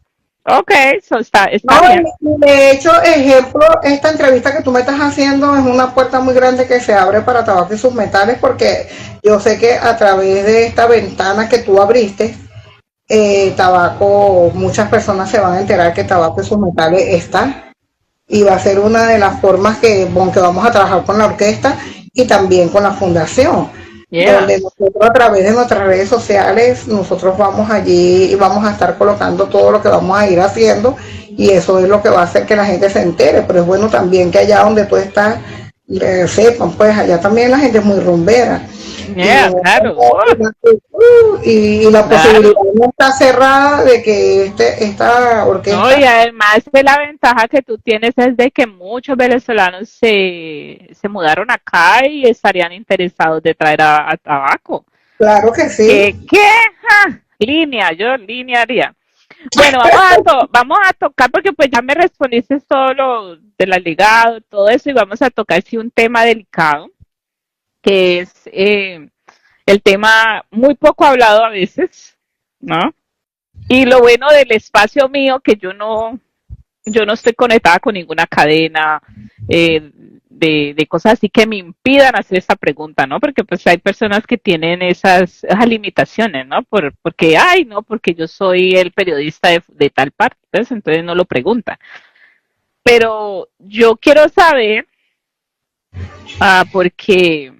A: Ok, eso está
B: No,
A: bien.
B: y de hecho, ejemplo, esta entrevista que tú me estás haciendo es una puerta muy grande que se abre para Tabaco y sus metales, porque yo sé que a través de esta ventana que tú abriste, Tabaco, muchas personas se van a enterar que Tabaco y sus metales está, y va a ser una de las formas que vamos a trabajar con la orquesta y también con la fundación, donde
A: Yes.
B: nosotros a través de nuestras redes sociales, nosotros vamos allí y vamos a estar colocando todo lo que vamos a ir haciendo y eso es lo que va a hacer que la gente se entere, pero es bueno también que allá donde tú estás sepan, pues allá también la gente es muy rumbera y,
A: Yeah, claro.
B: y la posibilidad
A: Claro.
B: no está cerrada de que esta
A: No, y
B: orquesta,
A: además de la ventaja que tú tienes es de que muchos venezolanos se mudaron acá y estarían interesados de traer a tabaco.
B: claro que sí.
A: ¿Qué? ¡Ja! Línea, yo linearía. Bueno, vamos a tocar porque pues ya me respondiste todo lo de la ligado, todo eso, y vamos a tocar sí un tema delicado, que es el tema muy poco hablado a veces, ¿no? Y lo bueno del espacio mío, que yo no estoy conectada con ninguna cadena de cosas así que me impidan hacer esa pregunta, ¿no? Porque pues hay personas que tienen esas limitaciones, ¿no? Porque, ay, no, porque yo soy el periodista de tal parte, pues, entonces no lo preguntan. Pero yo quiero saber, porque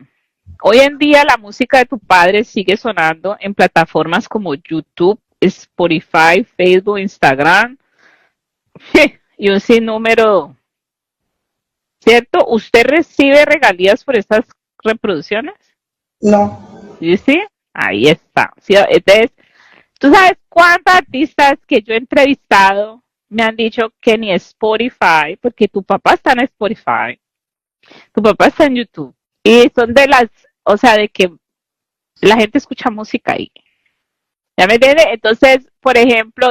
A: hoy en día la música de tu padre sigue sonando en plataformas como YouTube, Spotify, Facebook, Instagram, y un sinnúmero. ¿Cierto? ¿Usted recibe regalías por estas reproducciones?
B: No,
A: ¿Sí? ¿Sí? Ahí está. ¿Sí? Entonces, ¿tú sabes cuántos artistas que yo he entrevistado me han dicho que ni Spotify, porque tu papá está en Spotify, tu papá está en YouTube, y son de las, o sea, de que la gente escucha música ahí. ¿Ya me entiendes? Entonces, por ejemplo,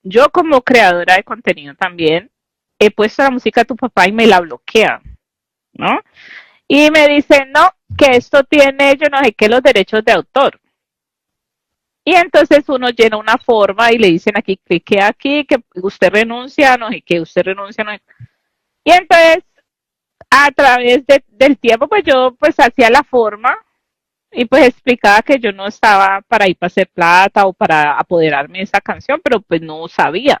A: yo como creadora de contenido también he puesto la música de tu papá y me la bloquean, ¿no? Y me dicen, no, que esto tiene, yo no sé qué, los derechos de autor. Y entonces uno llena una forma y le dicen aquí, clique aquí, que usted renuncia, no sé qué, usted renuncia, no sé. Y entonces, a través del tiempo, pues yo pues hacía la forma y pues explicaba que yo no estaba para ir para hacer plata o para apoderarme de esa canción, pero pues no sabía.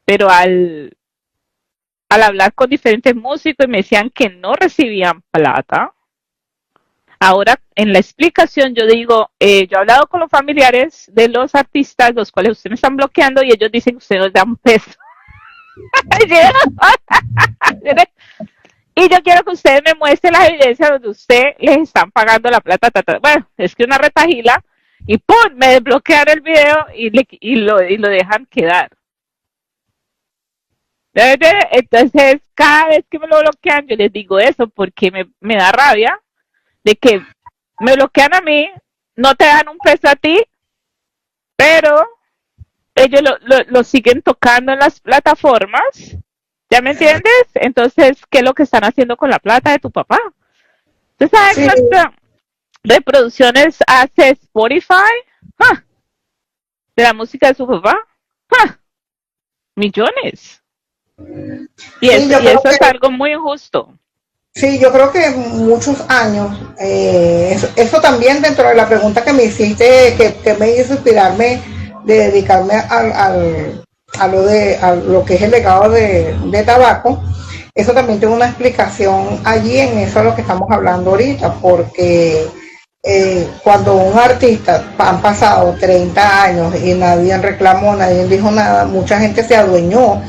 A: Pero al hablar con diferentes músicos y me decían que no recibían plata, ahora en la explicación yo digo, yo he hablado con los familiares de los artistas, los cuales ustedes me están bloqueando y ellos dicen que ustedes nos dan peso. Y yo quiero que ustedes me muestren las evidencias donde ustedes les están pagando la plata. Bueno, es que una retajila y ¡pum! Me desbloquean el video y lo dejan quedar. Entonces, cada vez que me lo bloquean, yo les digo eso porque me da rabia de que me bloquean a mí, no te dan un peso a ti, pero ellos lo siguen tocando en las plataformas. ¿Ya me entiendes? Entonces, ¿qué es lo que están haciendo con la plata de tu papá? ¿Tú sabes
B: Sí,
A: cuántas reproducciones hace Spotify? ¡Ah! De la música de su papá. ¡Ah! Millones. Y,
B: sí, yo
A: y
B: creo
A: eso es
B: que
A: algo muy injusto.
B: Sí, yo creo que muchos años, eso también dentro de la pregunta que me hiciste, que me hizo inspirarme de dedicarme a lo que es el legado de tabaco, eso también tiene una explicación allí en eso de lo que estamos hablando ahorita, porque cuando un artista han pasado 30 años y nadie reclamó, nadie dijo nada, mucha gente se adueñó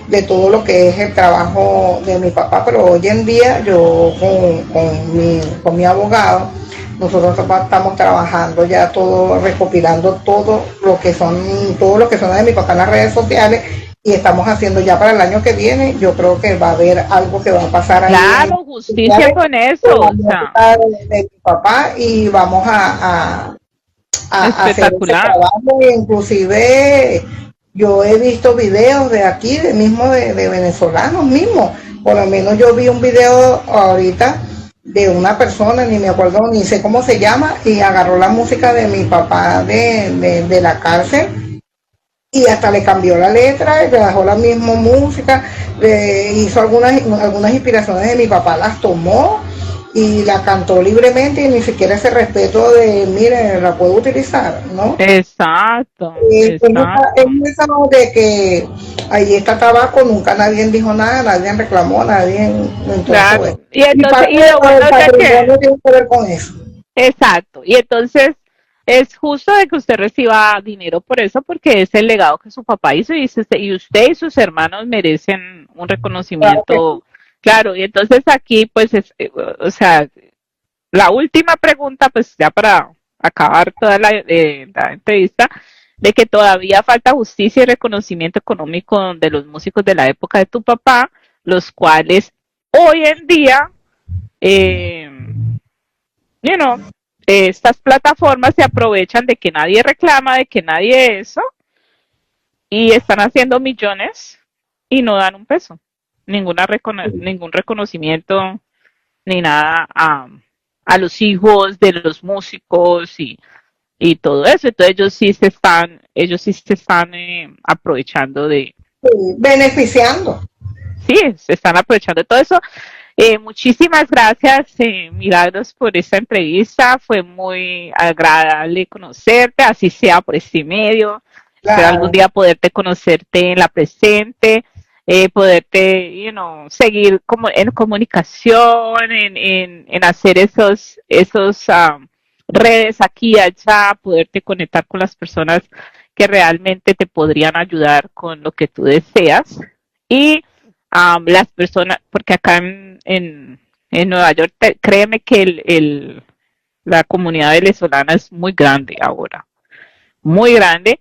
B: de todo lo que es el trabajo de mi papá, pero hoy en día yo con mi abogado, nosotros estamos trabajando ya todo, recopilando todo lo que son de mi papá en las redes sociales y estamos haciendo ya para el año que viene, yo creo que va a haber algo que va a pasar ahí en
A: Claro, justicia con eso.
B: la
A: O sea,
B: música de mi papá y vamos a hacer ese
A: espectacular.
B: trabajo, e inclusive yo he visto videos de aquí, de venezolanos mismos, por lo menos yo vi un video ahorita de una persona, ni me acuerdo, ni sé cómo se llama, y agarró la música de mi papá de la cárcel y hasta le cambió la letra, y le dejó la misma música, le hizo algunas inspiraciones de mi papá, las tomó y la cantó libremente y ni siquiera ese respeto de, mire, la puedo utilizar, ¿no?
A: Exacto,
B: Es
A: exacto.
B: esa de que ahí está tabaco, nunca nadie dijo nada, nadie reclamó, nadie, entonces, bueno.
A: Claro. Y
B: Y
A: entonces,
B: parte
A: y lo
B: del
A: bueno es de que,
B: patrimonio tiene que ver con eso.
A: exacto. Y entonces es justo de que usted reciba dinero por eso, porque es el legado que su papá hizo y usted y sus hermanos merecen un
B: Claro que
A: reconocimiento. Claro, y entonces aquí, pues, o sea, la última pregunta, pues ya para acabar toda la entrevista, de que todavía falta justicia y reconocimiento económico de los músicos de la época de tu papá, los cuales hoy en día, eh, you know, estas plataformas se aprovechan de que nadie reclama, de que nadie eso, y están haciendo millones y no dan un peso, ningún reconocimiento ni nada a los hijos de los músicos y todo eso. Entonces ellos sí se están aprovechando
B: beneficiando.
A: sí, se están aprovechando de todo eso. Muchísimas gracias, Milagros, por esta entrevista. Fue muy agradable conocerte, así sea por este medio. Espero algún
B: Claro.
A: día poderte conocerte en la presente, poderte, seguir como en comunicación, en hacer esos redes aquí y allá, poderte conectar con las personas que realmente te podrían ayudar con lo que tú deseas. Y las personas, porque acá en Nueva York, créeme que la comunidad venezolana es muy grande ahora, muy grande.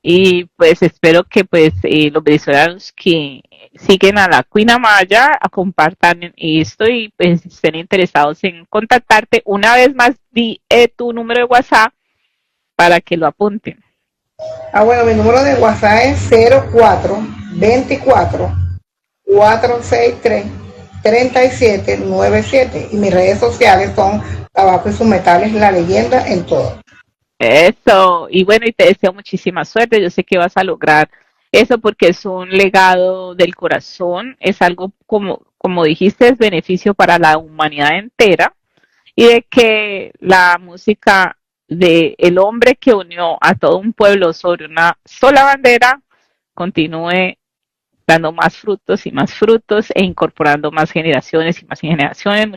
A: Y pues espero que pues los venezolanos que siguen a la Cuina Maya compartan esto y pues estén interesados en contactarte. Una vez más, di tu número de WhatsApp para que lo apunten.
B: Bueno, mi número de WhatsApp es 0424-463-3797 y mis redes sociales son Tabaco y sus metales, la leyenda en todo.
A: Eso, y bueno, y te deseo muchísima suerte. Yo sé que vas a lograr eso porque es un legado del corazón, es algo como dijiste, es beneficio para la humanidad entera y de que la música de el hombre que unió a todo un pueblo sobre una sola bandera continúe dando más frutos e incorporando más generaciones y más generaciones.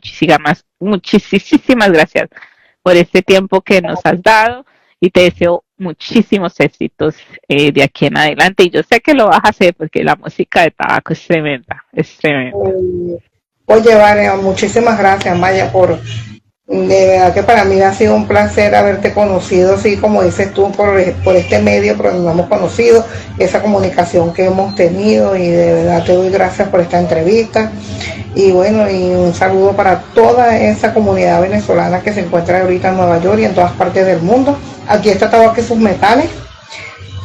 A: Muchísimas gracias por este tiempo que nos has dado y te deseo muchísimos éxitos de aquí en adelante. Y yo sé que lo vas a hacer porque la música de Tabaco es tremenda, es tremenda.
B: Oye, Vania, muchísimas gracias, Maya, de verdad que para mí ha sido un placer haberte conocido, así como dices tú, por este medio, pero nos hemos conocido, esa comunicación que hemos tenido y de verdad te doy gracias por esta entrevista y bueno, y un saludo para toda esa comunidad venezolana que se encuentra ahorita en Nueva York y en todas partes del mundo. Aquí está Tabaco y sus metales.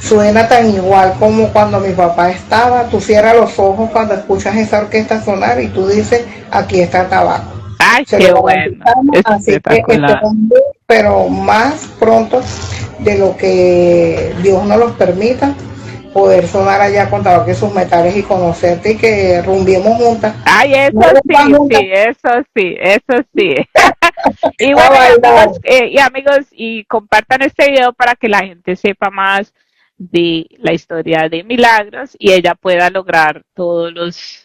B: Suena tan igual como cuando mi papá estaba. Tú cierras los ojos cuando escuchas esa orquesta sonar y tú dices, aquí está Tabaco.
A: Ay, qué bueno.
B: Así que esperamos, pero más pronto de lo que Dios nos los permita, poder sonar allá con Tabaco y sus metales y conocerte y que rumbiemos juntas.
A: Ay, eso sí, eso sí. Y bueno, amigos, y compartan este video para que la gente sepa más de la historia de Milagros y ella pueda lograr todos los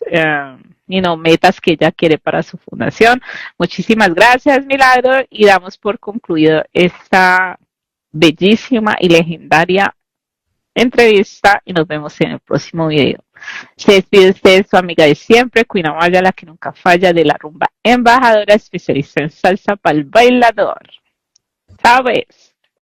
A: metas que ella quiere para su fundación. Muchísimas gracias, Milagros, y damos por concluido esta bellísima y legendaria entrevista y nos vemos en el próximo video. Se despide usted su amiga de siempre, Cuina Maya, la que nunca falla, de la rumba embajadora, especialista en salsa para el bailador. ¿Sabes?